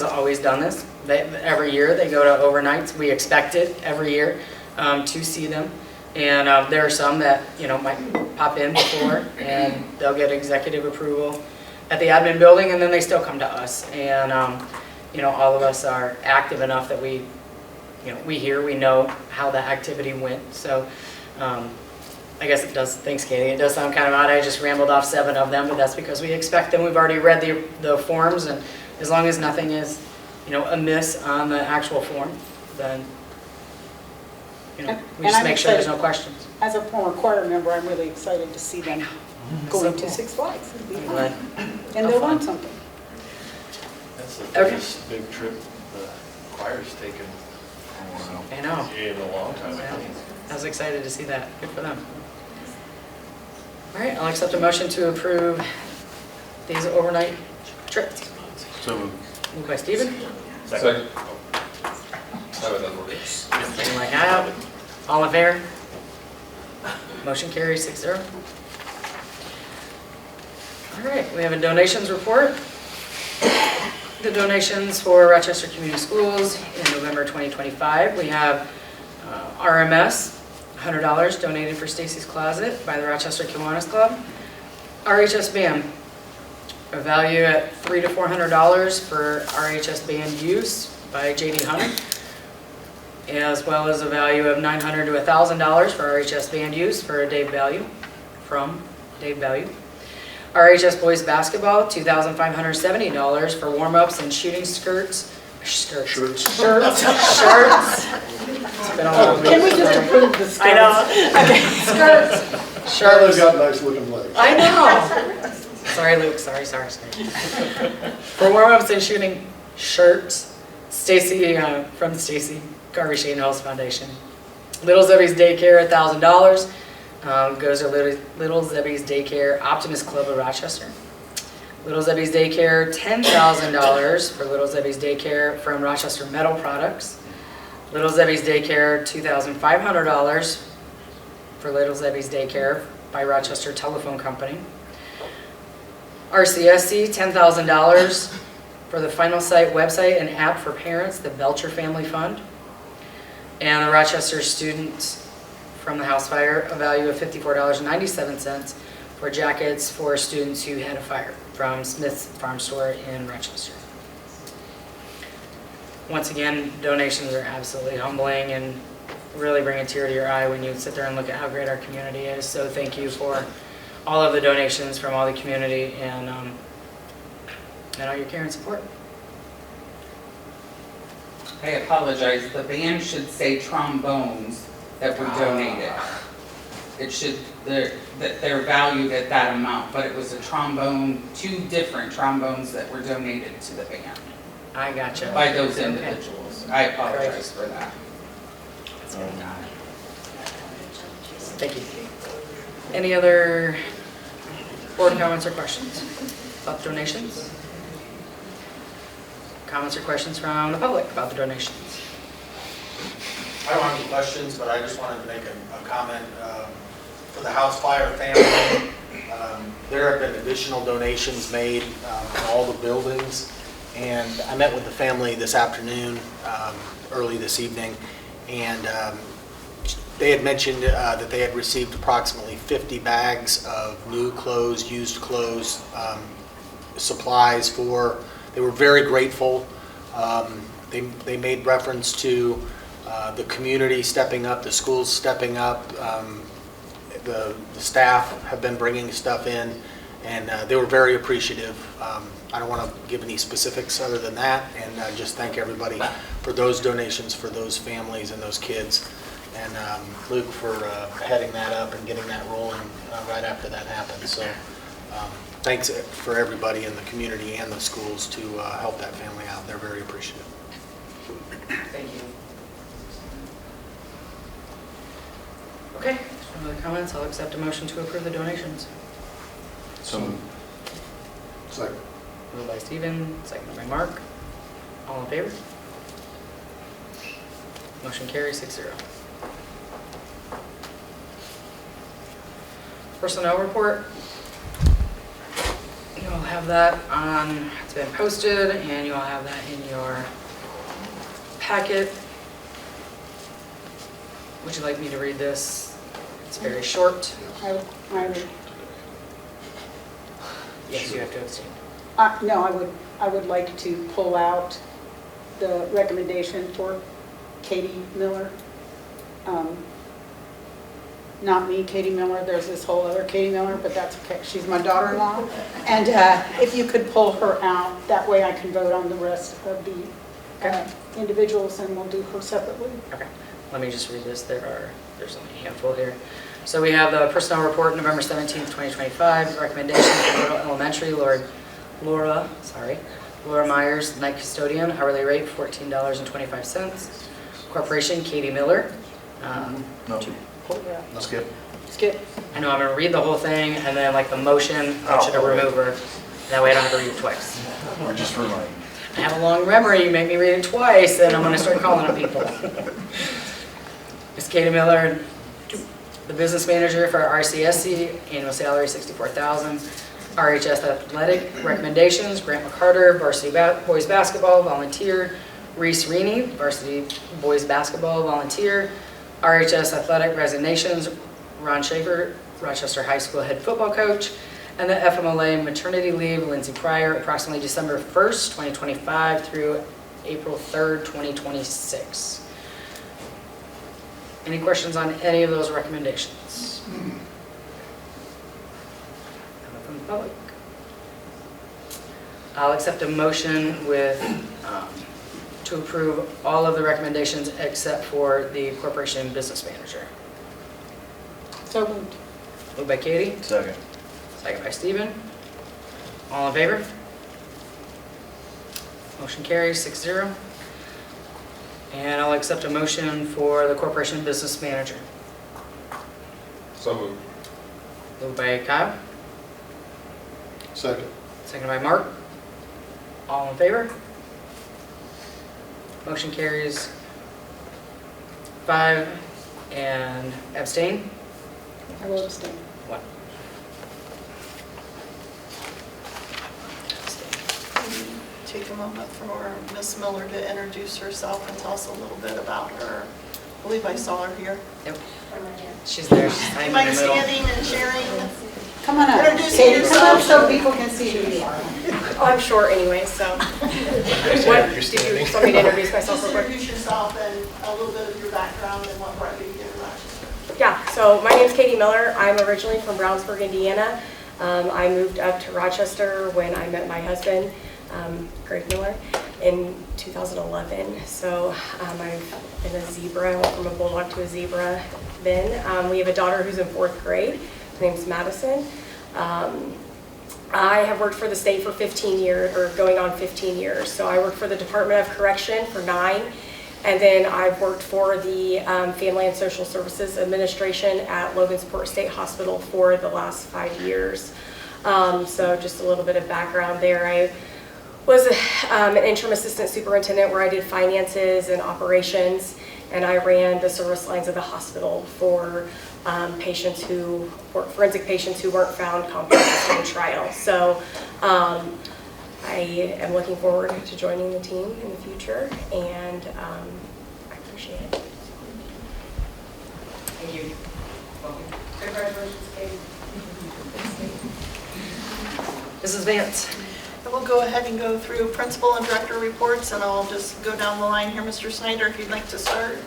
always done this. Every year they go to overnights. We expect it every year to see them. And there are some that, you know, might pop in before and they'll get executive approval at the admin building, and then they still come to us. And, you know, all of us are active enough that we we know how that activity went. So I guess it does, thanks Katie, it does sound kind of odd. I just rambled off 7 of them, but that's because we expect them. We've already read the forms, and as long as nothing is, amiss on the actual form, then, we just make sure there's no questions. As a former choir member, I'm really excited to see them going to Six Flags. It'll be fun. And they'll learn something. That's the biggest big trip the choir's taken I know. in a long time, I Yeah. think. I was excited to see that. Good for them. All right, I'll accept a motion to approve these overnight trips. So moved. Moved by Stephen. Second. Second by Kyle. All in favor? Motion carries 6-0. All right, we have a donations report. The donations for Rochester Community Schools in November 2025. We have RMS, $100 donated for Stacy's Closet by the Rochester Kiwanis Club. RHS Band, a value at $300 to $400 for RHS Band use by JD Hunter, as well as a value of $900 to $1,000 for RHS Band use for Dave Value, from Dave Value. RHS Boys Basketball, $2,570 for warm-ups and shooting shirts. Shirts. It's been all over. Can we just approve the skirts? I know. Okay, skirts. Charlotte's got nice looking legs. I know. Sorry, Luke. Sorry. For warm-ups and shooting shirts, Stacy from Stacy Garvey Shane Hills Foundation. Little Zebby's Daycare, $1,000. Goes to Little Zebby's Daycare Optimist Club of Rochester. Little Zebby's Daycare, $10,000 for Little Zebby's Daycare from Rochester Metal Products. Little Zebby's Daycare, $2,500 for Little Zebby's Daycare by Rochester Telephone Company. RCSC, $10,000 for the Final Site website and app for parents, the Belcher Family Fund. And the Rochester Students from the house fire, a value of $54.97 for jackets for students who had a fire from Smith's Farm Store in Rochester. Once again, donations are absolutely humbling and really bring a tear to your eye when you sit there and look at how great our community is. So thank you for all of the donations from all the community and all your care and support. I apologize, the band should say trombones that were donated. It should, that they're valued at that amount, but it was a trombone, 2 different trombones that were donated to the band. I gotcha. By those individuals. I apologize for that. Thank you. Any other board comments or questions about the donations? Comments or questions from the public about the donations? I don't have any questions, but I just wanted to make a comment for the house fire family. There have been additional donations made in all the buildings, and I met with the family this afternoon, early this evening, and they had mentioned that they had received approximately 50 bags of new clothes, used clothes, supplies for. They were very grateful. They made reference to the community stepping up, the schools stepping up, the staff have been bringing stuff in, and they were very appreciative. I don't want to give any specifics other than that, and just thank everybody for those donations for those families and those kids, and Luke for heading that up and getting that rolling right after that happened. So thanks for everybody in the community and the schools to help that family out. They're very appreciative. Thank you. Okay, no other comments? I'll accept a motion to approve the donations. So moved. Second. Moved by Stephen, seconded by Mark. All in favor? Motion carries 6-0. Personnel report. You'll have that on, it's been posted, and you'll have that in your packet. Would you like me to read this? It's very short. I would. Yes, you have to abstain. No, I would like to pull out the recommendation for Katie Miller. Not me, Katie Miller, there's this whole other Katie Miller, but that's okay, she's my daughter-in-law. And if you could pull her out, that way I can vote on the rest of the individuals, and we'll do her separately. Okay, let me just read this. There's only a handful here. So we have the personnel report, November 17th, 2025. Recommendations for Little Elementary, Laura Myers, night custodian, hourly rate $14.25. Corporation, Katie Miller. No. No, skip. Skip. I know I'm gonna read the whole thing, and then like the motion, I should have remove her. That way I don't have to read it twice. Or just remind. I have a long memory, you make me read it twice, and I'm gonna start calling on people. Ms. Katie Miller, the business manager for RCSC, annual salary $64,000. RHS athletic recommendations, Grant McCarter, varsity boys basketball, volunteer. Reese Reaney, varsity boys basketball, volunteer. RHS athletic resignations, Ron Schaefer, Rochester High School head football coach. And the FMLA maternity leave, Lindsay Pryor, approximately December 1st, 2025 through April 3rd, 2026. Any questions on any of those recommendations? Comment from the public. I'll accept a motion with to approve all of the recommendations except for the corporation business manager. So moved. Moved by Katie. Second. Second by Stephen. All in favor? Motion carries 6-0. And I'll accept a motion for the corporation business manager. So moved. Moved by Kyle. Second. Second by Mark. All in favor? Motion carries 5 and abstain. I will abstain. 1. Take a moment for Ms. Miller to introduce herself and tell us a little bit about her. I believe I saw her here. Yep. She's there. She's Do hiding you in mind the middle. standing and sharing? Come on up. Introduce Katie, come yourself. up so people can see who you are. Oh, I'm short anyway, so. What, did you just want me to introduce myself Just real quick? introduce yourself and a little bit of your background and what brought you here to Rochester. Yeah, so my name's Katie Miller. I'm originally from Brownsburg, Indiana. I moved up to Rochester when I met my husband, Greg Miller, in 2011. So I've been a zebra. I went from a bulldog to a zebra then. We have a daughter who's in 4th grade. Her name's Madison. I have worked for the state for 15 years, or going on 15 years. So I worked for the Department of Correction for 9. And then I've worked for the Family and Social Services Administration at Logansport State Hospital for the last 5 years. So just a little bit of background there. I was an interim assistant superintendent where I did finances and operations, and I ran the service lines of the hospital for forensic patients who weren't found competent in trial. So I am looking forward to joining the team in the future, and I appreciate it. Thank you. Welcome. Congratulations, Katie. Mrs. Vance. And we'll go ahead and go through principal and director reports, and I'll just go down the line here. Mr. Snyder, if you'd like to start.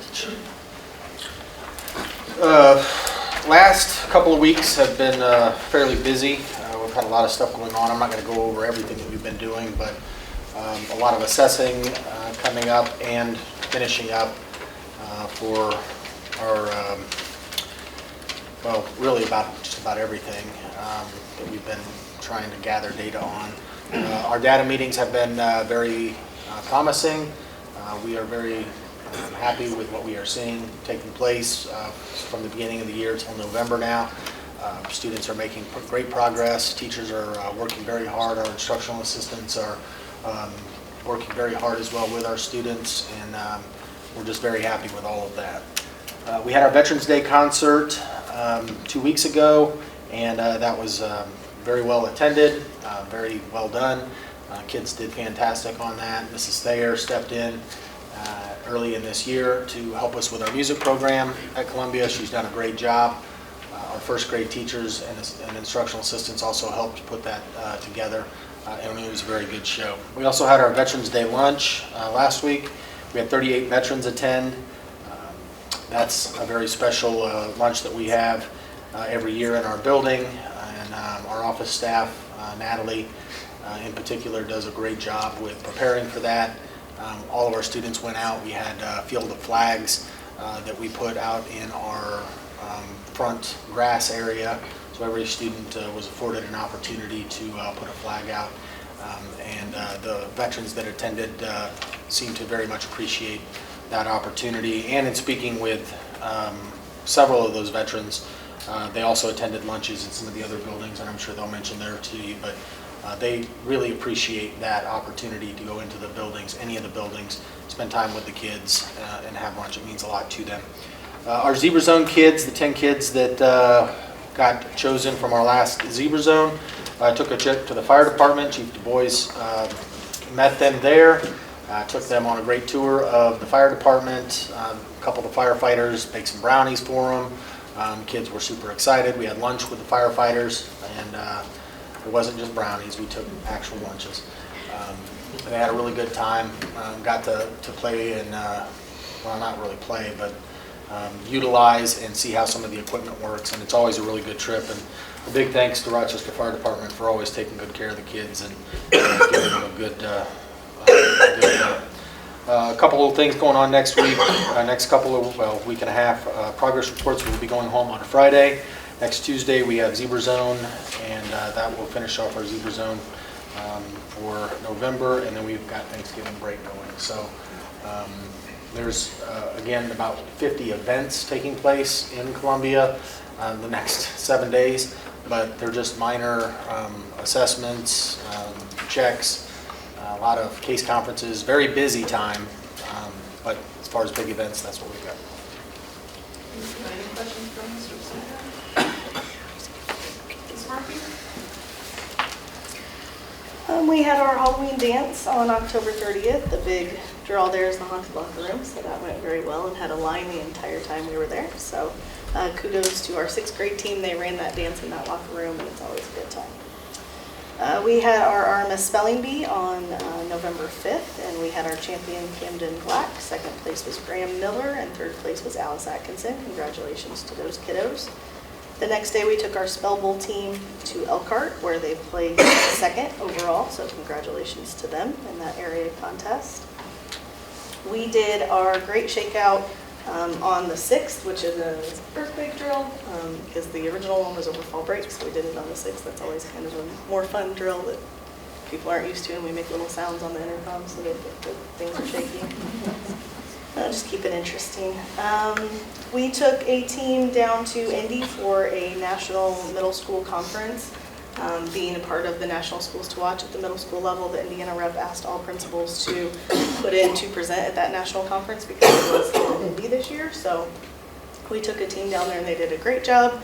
Last couple of weeks have been fairly busy. We've had a lot of stuff going on. I'm not going to go over everything that we've been doing, but a lot of assessing coming up and finishing up for our, well, really just about everything that we've been trying to gather data on. Our data meetings have been very promising. We are very happy with what we are seeing taking place from the beginning of the year till November now. Students are making great progress. Teachers are working very hard. Our instructional assistants are working very hard as well with our students, and we're just very happy with all of that. We had our Veterans Day concert 2 weeks ago, and that was very well attended, very well done. Kids did fantastic on that. Mrs. Thayer stepped in early in this year to help us with our music program at Columbia. She's done a great job. Our first grade teachers and instructional assistants also helped put that together, and it was a very good show. We also had our Veterans Day lunch last week, We had 38 veterans attend. That's a very special lunch that we have every year in our building, and our office staff, Natalie in particular, does a great job with preparing for that. All of our students went out. We had a field of flags that we put out in our front grass area, so every student was afforded an opportunity to put a flag out. And the veterans that attended seemed to very much appreciate that opportunity. And in speaking with several of those veterans, they also attended lunches in some of the other buildings, and I'm sure they'll mention there to you, but they really appreciate that opportunity to go into the buildings, any of the buildings, spend time with the kids and have lunch. It means a lot to them. Our Zebra Zone kids, the 10 kids that got chosen from our last Zebra Zone, took a trip to the fire department. Chief Du Bois met them there, took them on a great tour of the fire department. A couple of the firefighters baked some brownies for them. Kids were super excited. We had lunch with the firefighters, and it wasn't just brownies. We took actual lunches. They had a really good time. Got to play and, well, not really play, but utilize and see how some of the equipment works, and it's always a really good trip. And a big thanks to Rochester Fire Department for always taking good care of the kids and giving them a good a couple of things going on next week, next couple of, well, week and a half. Progress reports will be going home on a Friday. Next Tuesday we have Zebra Zone, and that will finish off our Zebra Zone for November, and then we've got Thanksgiving break going. So there's, again, about 50 events taking place in Columbia the next 7 days, but they're just minor assessments, checks, a lot of case conferences, very busy time, but as far as big events, that's what we've got. Any questions for Mr. Ms. Murphy? We had our Halloween dance on October 30th. The big draw there is the haunted locker room, so that went very well and had a line the entire time we were there. So kudos to our 6th grade team. They ran that dance in that locker room, and it's always a good time. We had our RMS Spelling Bee on November 5th, and we had our champion Camden Black. 2nd place was Graham Miller, and 3rd place was Alice Atkinson. Congratulations to those kiddos. The next day we took our Spell Bowl team to Elkhart, where they played 2nd overall, so congratulations to them in that area contest. We did our Great Shakeout on the 6th, which is a earthquake drill, because the original one was over fall break, so we did it on the 6th. That's always kind of a more fun drill that people aren't used to, and we make little sounds on the intercom so that things are shaking. Just keep it interesting. We took a team down to Indy for a national middle school conference. Being a part of the National Schools to Watch at the middle school level, the Indiana rep asked all principals to put in to present at that national conference because it was in Indy this year. So we took a team down there and they did a great job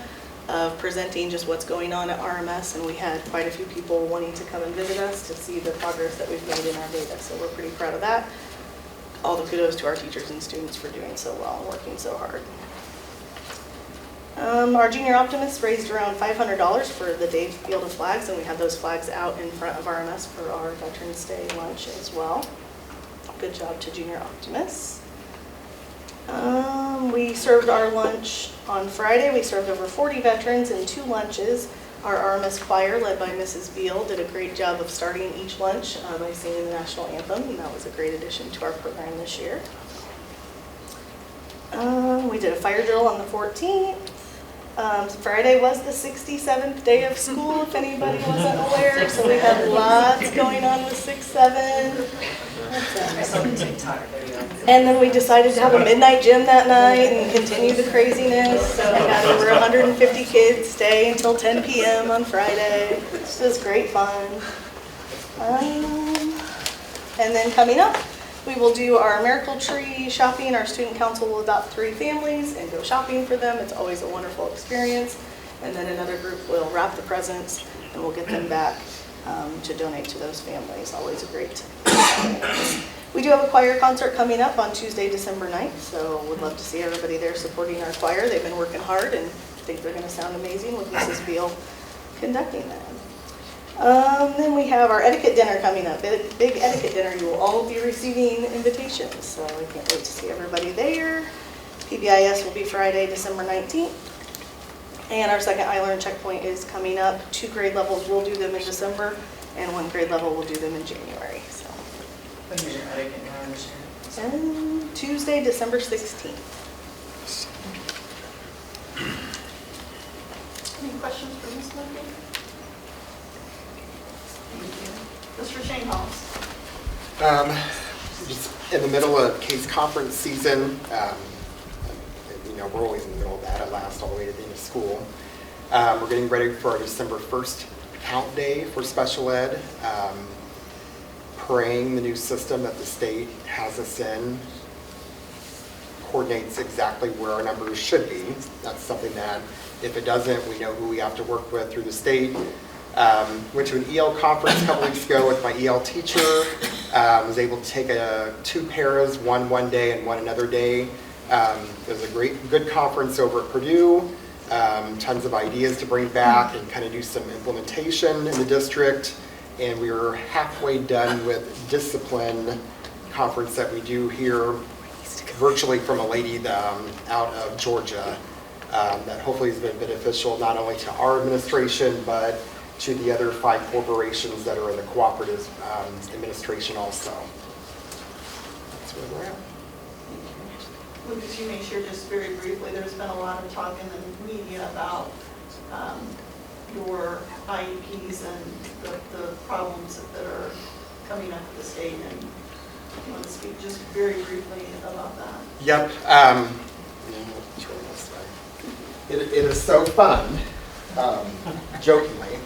of presenting just what's going on at RMS, and we had quite a few people wanting to come and visit us to see the progress that we've made in our data. So we're pretty proud of that. All the kudos to our teachers and students for doing so well and working so hard. Our junior optimists raised around $500 for the day Field of Flags, and we had those flags out in front of RMS for our Veterans Day lunch as well. Good job to junior optimists. We served our lunch on Friday. We served over 40 veterans in 2 lunches. Our RMS choir, led by Mrs. Beal, did a great job of starting each lunch by singing the national anthem, and that was a great addition to our program this year. We did a fire drill on the 14th. Friday was the 67th day of school, if anybody wasn't aware, so we had lots going on with 6-7. I saw the TikTok video. And then we decided to have a midnight gym that night and continue the craziness. So we had over 150 kids stay until 10 p.m. on Friday. This was great fun. And then coming up, we will do our Miracle Tree shopping. Our student council will adopt 3 families and go shopping for them. It's always a wonderful experience. And then another group will wrap the presents and we'll get them back to donate to those families. Always a great experience. We do have a choir concert coming up on Tuesday, December 9th, so we'd love to see everybody there supporting our choir. They've been working hard and I think they're going to sound amazing with Mrs. Beal conducting them. Then we have our etiquette dinner coming up. Big etiquette dinner. You will all be receiving invitations, so I can't wait to see everybody there. PBIS will be Friday, December 19th. And our second iLearn checkpoint is coming up. 2 grade levels will do them in December, and 1 grade level will do them in January. So. When is your etiquette dinner this year? And Tuesday, December 16th. Any questions for Ms. Murphy? Mr. Shane Holmes. Just in the middle of case conference season, you know, we're always in the middle of that. It lasts all the way to the end of school. We're getting ready for our December 1st count day for special ed. Praying the new system that the state has us in coordinates exactly where our numbers should be. That's something that, if it doesn't, we know who we have to work with through the state. Went to an EL conference a couple weeks ago with my EL teacher. Was able to take 2 paras, one day and one another day. It was a good conference over at Purdue. Tons of ideas to bring back and kind of do some implementation in the district. And we were halfway done with discipline conference that we do here virtually from a lady out of Georgia that hopefully has been beneficial not only to our administration but to the other 5 corporations that are in the cooperative administration also. That's where we're at. Lucas, you may share just very briefly, there's been a lot of talk in the media about your IEPs and the problems that are coming up at the state, and you want to speak just very briefly about that? Yep. It is so fun, jokingly.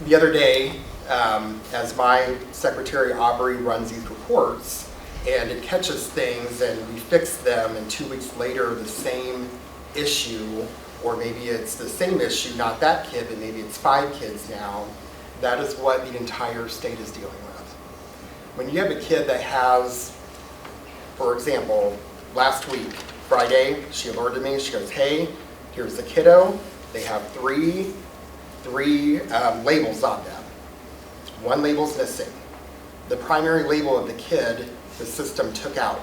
The other day, as my secretary Aubrey runs these reports, and it catches things and we fix them, and 2 weeks later the same issue, or maybe it's the same issue, not that kid, but maybe it's 5 kids now. That is what the entire state is dealing with. When you have a kid that has, for example, last week, Friday, she alerted me, she goes, hey, here's the kiddo. They have three labels on them. 1 label's missing. The primary label of the kid, the system took out.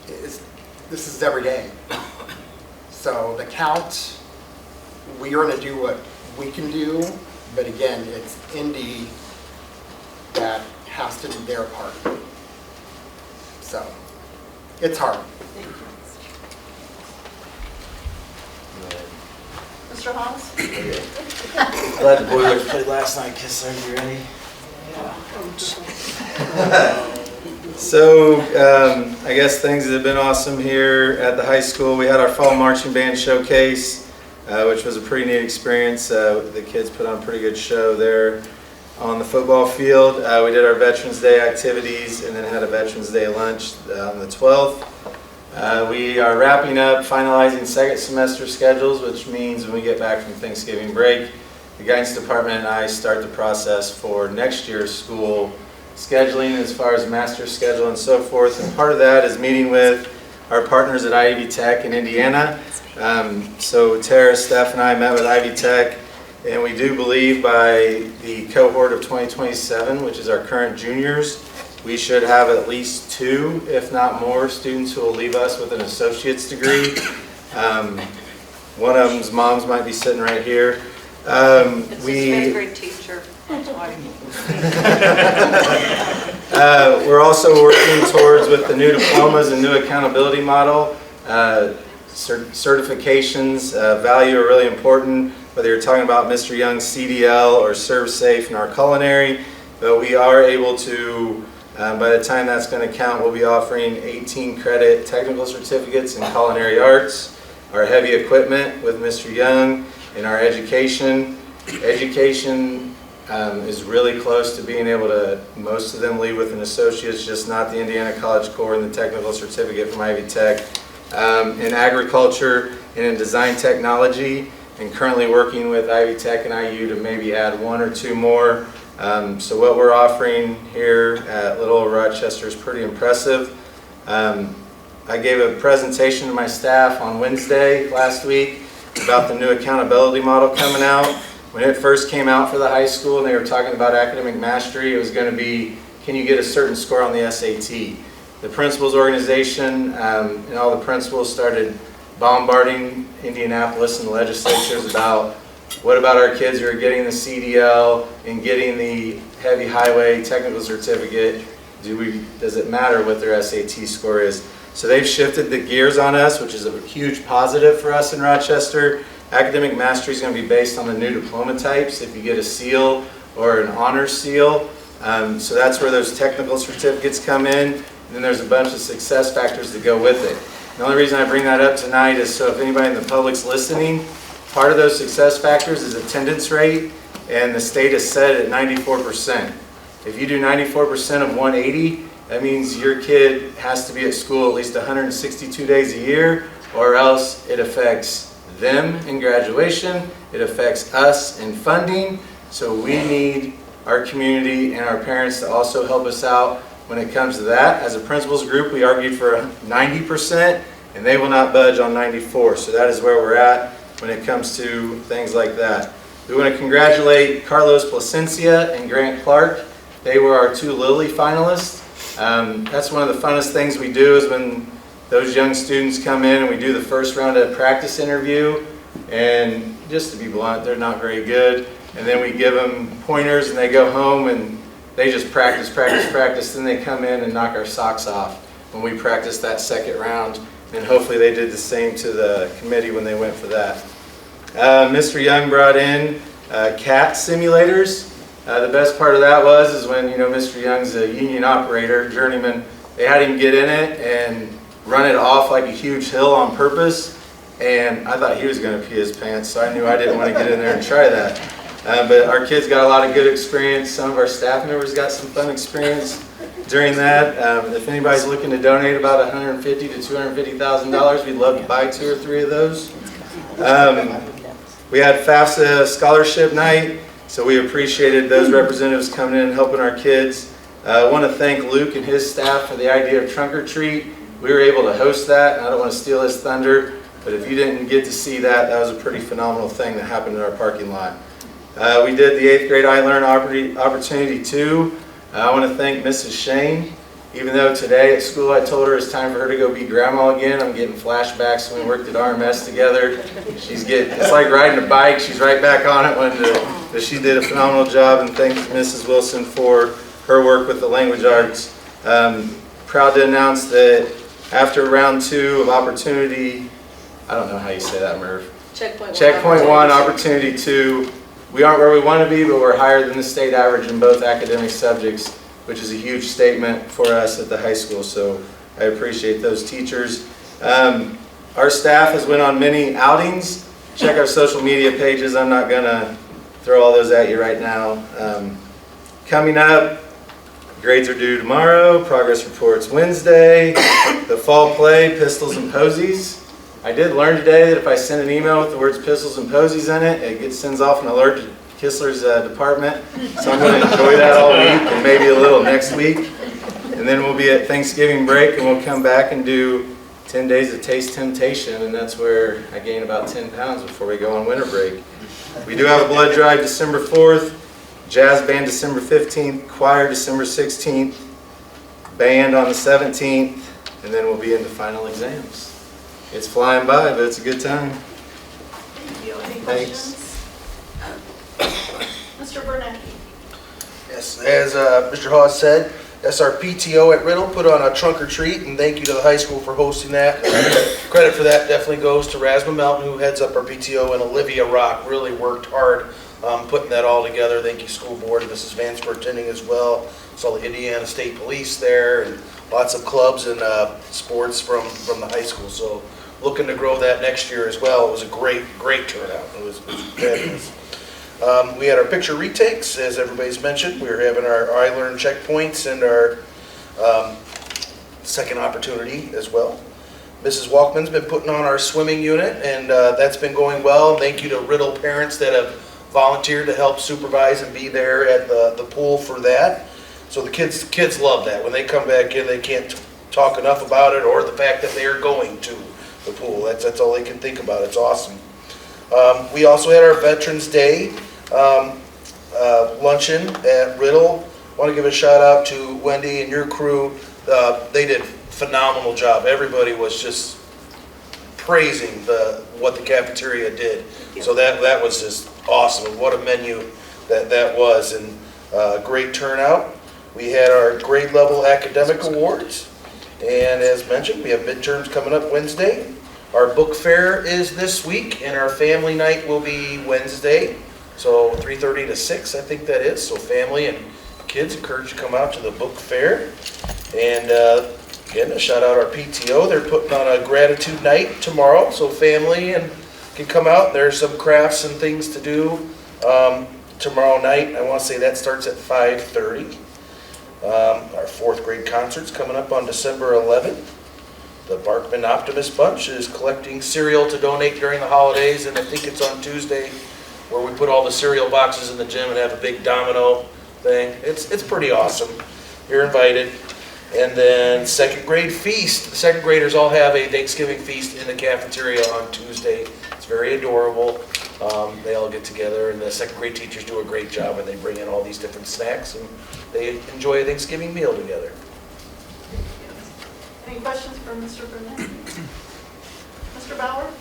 This is every day. So the count, we are going to do what we can do, but again, it's Indy that has to do their part. So it's hard. Mr. Holmes? Glad the boilers played last night. Kiss, are you ready? So, I guess things have been awesome here at the high school. We had our fall marching band showcase, which was a pretty neat experience. The kids put on a pretty good show there on the football field. We did our Veterans Day activities and then had a Veterans Day lunch on the 12th. We are wrapping up, finalizing second semester schedules, which means when we get back from Thanksgiving break, the guidance department and I start the process for next year's school scheduling as far as master schedule and so forth. And part of that is meeting with our partners at Ivy Tech in Indiana. So Tara, Steph, and I met with Ivy Tech, and we do believe by the cohort of 2027, which is our current juniors, we should have at least 2, if not more, students who will leave us with an associate's degree. One of them's moms might be sitting right here. It's his favorite teacher. That's why. We're also working towards, with the new diplomas and new accountability model, certifications. Value are really important, whether you're talking about Mr. Young's CDL or Serve Safe in our culinary. But we are able to, by the time that's going to count, we'll be offering 18 credit technical certificates in culinary arts, our heavy equipment with Mr. Young, and our education. Education is really close to being able to, most of them leave with an associate's, just not the Indiana College Core and the technical certificate from Ivy Tech. In agriculture and in design technology, and currently working with Ivy Tech and IU to maybe add 1 or 2 more. So what we're offering here at Little Rochester is pretty impressive. I gave a presentation to my staff on Wednesday last week about the new accountability model coming out. When it first came out for the high school and they were talking about academic mastery, it was going to be, can you get a certain score on the SAT? The principals organization and all the principals started bombarding Indianapolis and the legislatures about what about our kids who are getting the CDL and getting the heavy highway technical certificate? Does it matter what their SAT score is? So they've shifted the gears on us, which is a huge positive for us in Rochester. Academic mastery is going to be based on the new diploma types, if you get a seal or an honors seal. So that's where those technical certificates come in. And then there's a bunch of success factors that go with it. The only reason I bring that up tonight is so if anybody in the public's listening, part of those success factors is attendance rate, and the state has set it at 94%. If you do 94% of 180, that means your kid has to be at school at least 162 days a year, or else it affects them in graduation, it affects us in funding, so we need our community and our parents to also help us out when it comes to that. As a principals group, we argued for 90%, and they will not budge on 94, so that is where we're at when it comes to things like that. We want to congratulate Carlos Placencia and Grant Clark. They were our 2 Lilly finalists. That's one of the funnest things we do is when those young students come in and we do the first round of practice interview, and just to be blunt, they're not very good. And then we give them pointers and they go home and they just practice, then they come in and knock our socks off when we practice that second round. And hopefully they did the same to the committee when they went for that. Mr. Young brought in CAT simulators. The best part of that is when, Mr. Young's a union operator, journeyman, they had him get in it and run it off like a huge hill on purpose, and I thought he was going to pee his pants, so I knew I didn't want to get in there and try that. But our kids got a lot of good experience. Some of our staff members got some fun experience during that. If anybody's looking to donate about $150,000 to $250,000, we'd love to buy 2 or 3 of those. We had FAFSA scholarship night, so we appreciated those representatives coming in and helping our kids. I want to thank Luke and his staff for the idea of trunk or treat. We were able to host that, and I don't want to steal his thunder, but if you didn't get to see that, that was a pretty phenomenal thing that happened in our parking lot. We did the 8th grade I Learn Opportunity 2. I want to thank Mrs. Shane. Even though today at school I told her it's time for her to go be grandma again, I'm getting flashbacks when we worked at RMS together. It's like riding a bike, she's right back on it. But she did a phenomenal job, and thanks to Mrs. Wilson for her work with the language arts. Proud to announce that after round 2 of opportunity, I don't know how you say that, Merv. Checkpoint 1, opportunity 2. We aren't where we want to be, but we're higher than the state average in both academic subjects, which is a huge statement for us at the high school, so I appreciate those teachers. Our staff has went on many outings. Check our social media pages. I'm not going to throw all those at you right now. Coming up, grades are due tomorrow, progress reports Wednesday, the fall play, Pistols and Posies. I did learn today that if I send an email with the words Pistols and Posies in it, it sends off an alert to Kistler's department. So I'm going to enjoy that all week and maybe a little next week. And then we'll be at Thanksgiving break and we'll come back and do 10 days of Taste Temptation, and that's where I gain about 10 pounds before we go on winter break. We do have a blood drive December 4th. Jazz band December 15th, choir December 16th, band on the 17th, and then we'll be into final exams. It's flying by, but it's a good time. Thank you. Any Thanks. questions? Mr. Bernanke. Yes, as Mr. Hawes said, that's our PTO at Riddle put on a trunk or treat, and thank you to the high school for hosting that. Credit for that definitely goes to Rasma Mountain, who heads up our PTO, and Olivia Rock really worked hard putting that all together. Thank you, school board, and Mrs. Vance for attending as well. Saw the Indiana State Police there, and lots of clubs and sports from the high school. So looking to grow that next year as well. It was a great turnout. It was fabulous. We had our picture retakes, as everybody's mentioned. We were having our I Learn checkpoints and our second opportunity as well. Mrs. Walkman's been putting on our swimming unit, and that's been going well. Thank you to Riddle parents that have volunteered to help supervise and be there at the pool for that. So the kids love that. When they come back in, they can't talk enough about it, or the fact that they are going to the pool. That's all they can think about. It's awesome. We also had our Veterans Day luncheon at Riddle. Want to give a shout out to Wendy and your crew. They did a phenomenal job. Everybody was just praising what the cafeteria did. So that was just awesome. What a menu that was, and great turnout. We had our grade level academic awards, and as mentioned, we have midterms coming up Wednesday. Our book fair is this week, and our family night will be Wednesday, so 3:30 to 6, I think that is. So family and kids encouraged to come out to the book fair. And again, a shout out our PTO. They're putting on a gratitude night tomorrow, so family and can come out. There's some crafts and things to do tomorrow night. I want to say that starts at 5:30. Our 4th grade concert's coming up on December 11th. The Barkman Optimist Bunch is collecting cereal to donate during the holidays, and I think it's on Tuesday where we put all the cereal boxes in the gym and have a big domino thing. It's pretty awesome. You're invited. And then 2nd grade feast. The 2nd graders all have a Thanksgiving feast in the cafeteria on Tuesday. It's very adorable. They all get together, and the 2nd grade teachers do a great job, and they bring in all these different snacks, and they enjoy a Thanksgiving meal together. Any questions for Mr. Burnett? Mr. Bauer?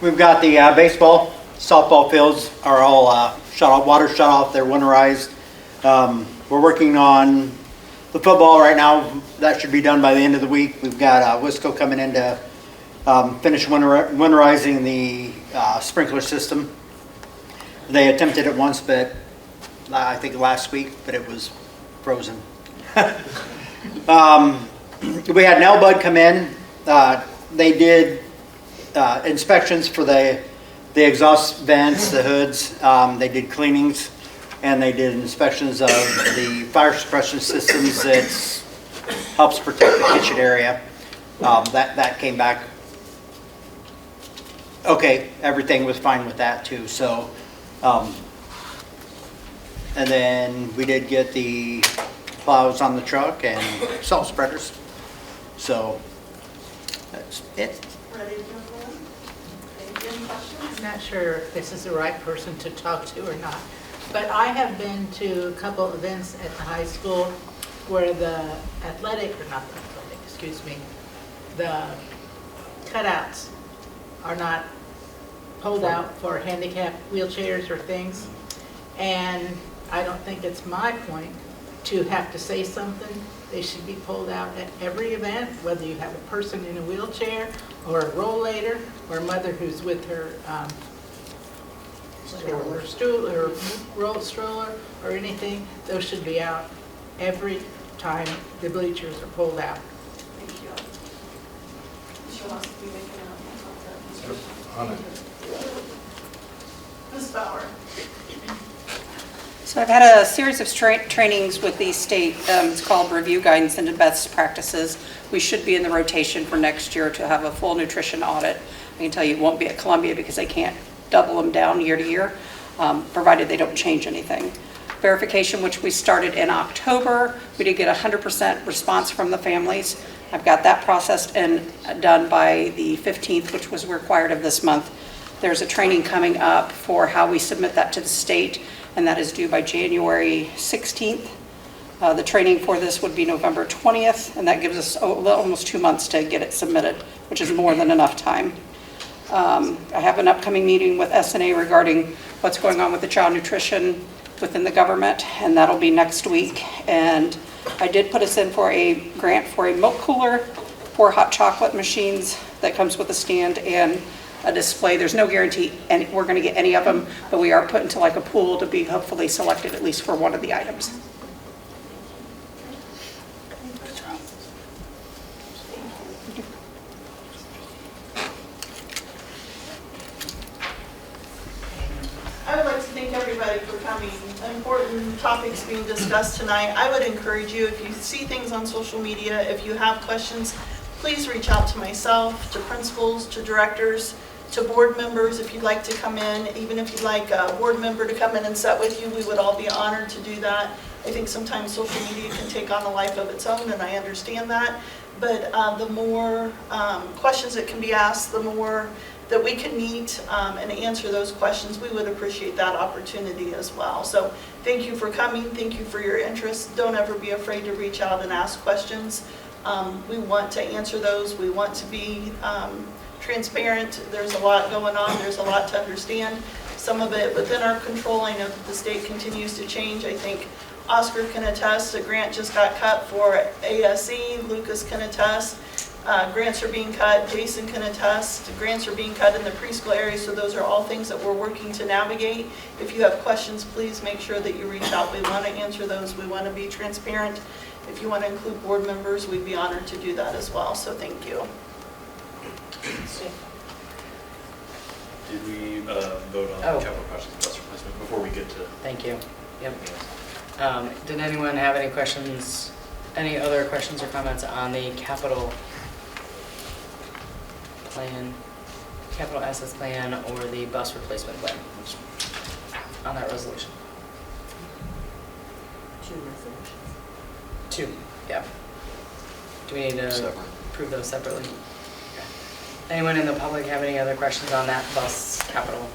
We've got the baseball, softball fields are all water shut off, they're winterized. We're working on the football right now. That should be done by the end of the week. We've got Wisco coming in to finish winterizing the sprinkler system. They attempted it once, but I think last week, but it was frozen. We had Nelbud come in. They did inspections for the exhaust vents, the hoods. They did cleanings, and they did inspections of the fire suppression systems that helps protect the kitchen area. That came back okay. Everything was fine with that too. So, and then we did get the plows on the truck and salt spreaders. So that's it. Ready to move on? Any questions? I'm not sure if this is the right person to talk to or not, but I have been to a couple events at the high school where the the cutouts are not pulled out for handicapped wheelchairs or things. And I don't think it's my point to have to say something. They should be pulled out at every event, whether you have a person in a wheelchair or a rollator or a mother who's with her stool or roll stroller or anything. Those should be out every time the bleachers are pulled out. Thank you. She'll also be making On it. Ms. Bauer? So I've had a series of trainings with the state. It's called Review Guidance into Best Practices. We should be in the rotation for next year to have a full nutrition audit. I can tell you it won't be at Columbia because they can't double them down year to year, provided they don't change anything. Verification, which we started in October, we did get 100% response from the families. I've got that processed and done by the 15th, which was required of this month. There's a training coming up for how we submit that to the state, and that is due by January 16th. The training for this would be November 20th, and that gives us almost 2 months to get it submitted, which is more than enough time. I have an upcoming meeting with SNA regarding what's going on with the child nutrition within the government, and that'll be next week. And I did put us in for a grant for a milk cooler, 4 hot chocolate machines that comes with a stand and a display. There's no guarantee we're going to get any of them, but we are put into like a pool to be hopefully selected at least for one of the items. I would like to thank everybody for coming. Important topics being discussed tonight. I would encourage you, if you see things on social media, if you have questions, please reach out to myself, to principals, to directors, to board members. If you'd like to come in, even if you'd like a board member to come in and sit with you, we would all be honored to do that. I think sometimes social media can take on a life of its own, and I understand that. But the more questions that can be asked, the more that we can meet and answer those questions, we would appreciate that opportunity as well. So thank you for coming. Thank you for your interest. Don't ever be afraid to reach out and ask questions. We want to answer those. We want to be transparent. There's a lot going on. There's a lot to understand. Some of it within our control. I know that the state continues to change. I think Oscar can attest. A grant just got cut for ASE. Lucas can attest. Grants are being cut. Jason can attest. Grants are being cut in the preschool area. So those are all things that we're working to navigate. If you have questions, please make sure that you reach out. We want to answer those. We want to be transparent. If you want to include board members, we'd be honored to do that as well. So thank you. Did we vote on Oh. capital project bus replacement before we get to? Thank you. Yep. Did anyone have any questions, any other questions or comments on the capital plan, capital assets plan, or the bus replacement plan on that resolution? Two resolutions. Two, yeah. Do we need to Separate. approve those separately? Okay. Anyone in the public have any other questions on that bus capital,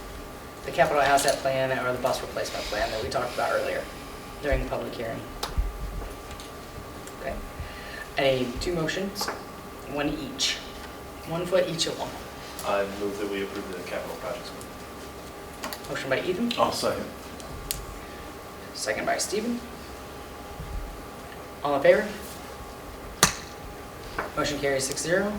the capital asset plan or the bus replacement plan that we talked about earlier during the public hearing? Okay. Any two motions? One each. 1 foot each of one. I move that we approve the capital projects. Motion by Ethan. I'll second. Second by Stephen. All in favor? Motion carries 6-0.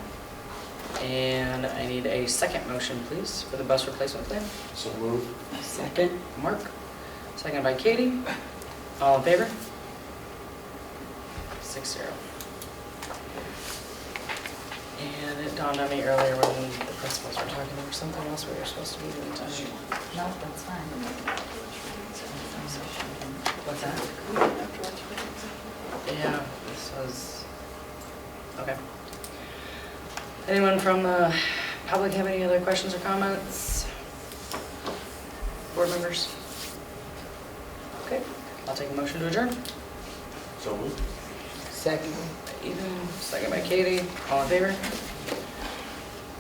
And I need a second motion, please, for the bus replacement plan. So move. Second, Mark. Second by Katie. All in favor? 6-0. And it dawned on me earlier when the principals were talking, there was something else we were supposed to be doing tonight. No, that's fine. What's that? Yeah, this was, okay. Anyone from the public have any other questions or comments? Board members? Okay, I'll take a motion to adjourn. So move. Second by Ethan, second by Katie. All in favor?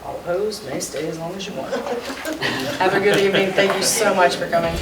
All opposed? May stay as long as you want. Have a good evening. Thank you so much for coming.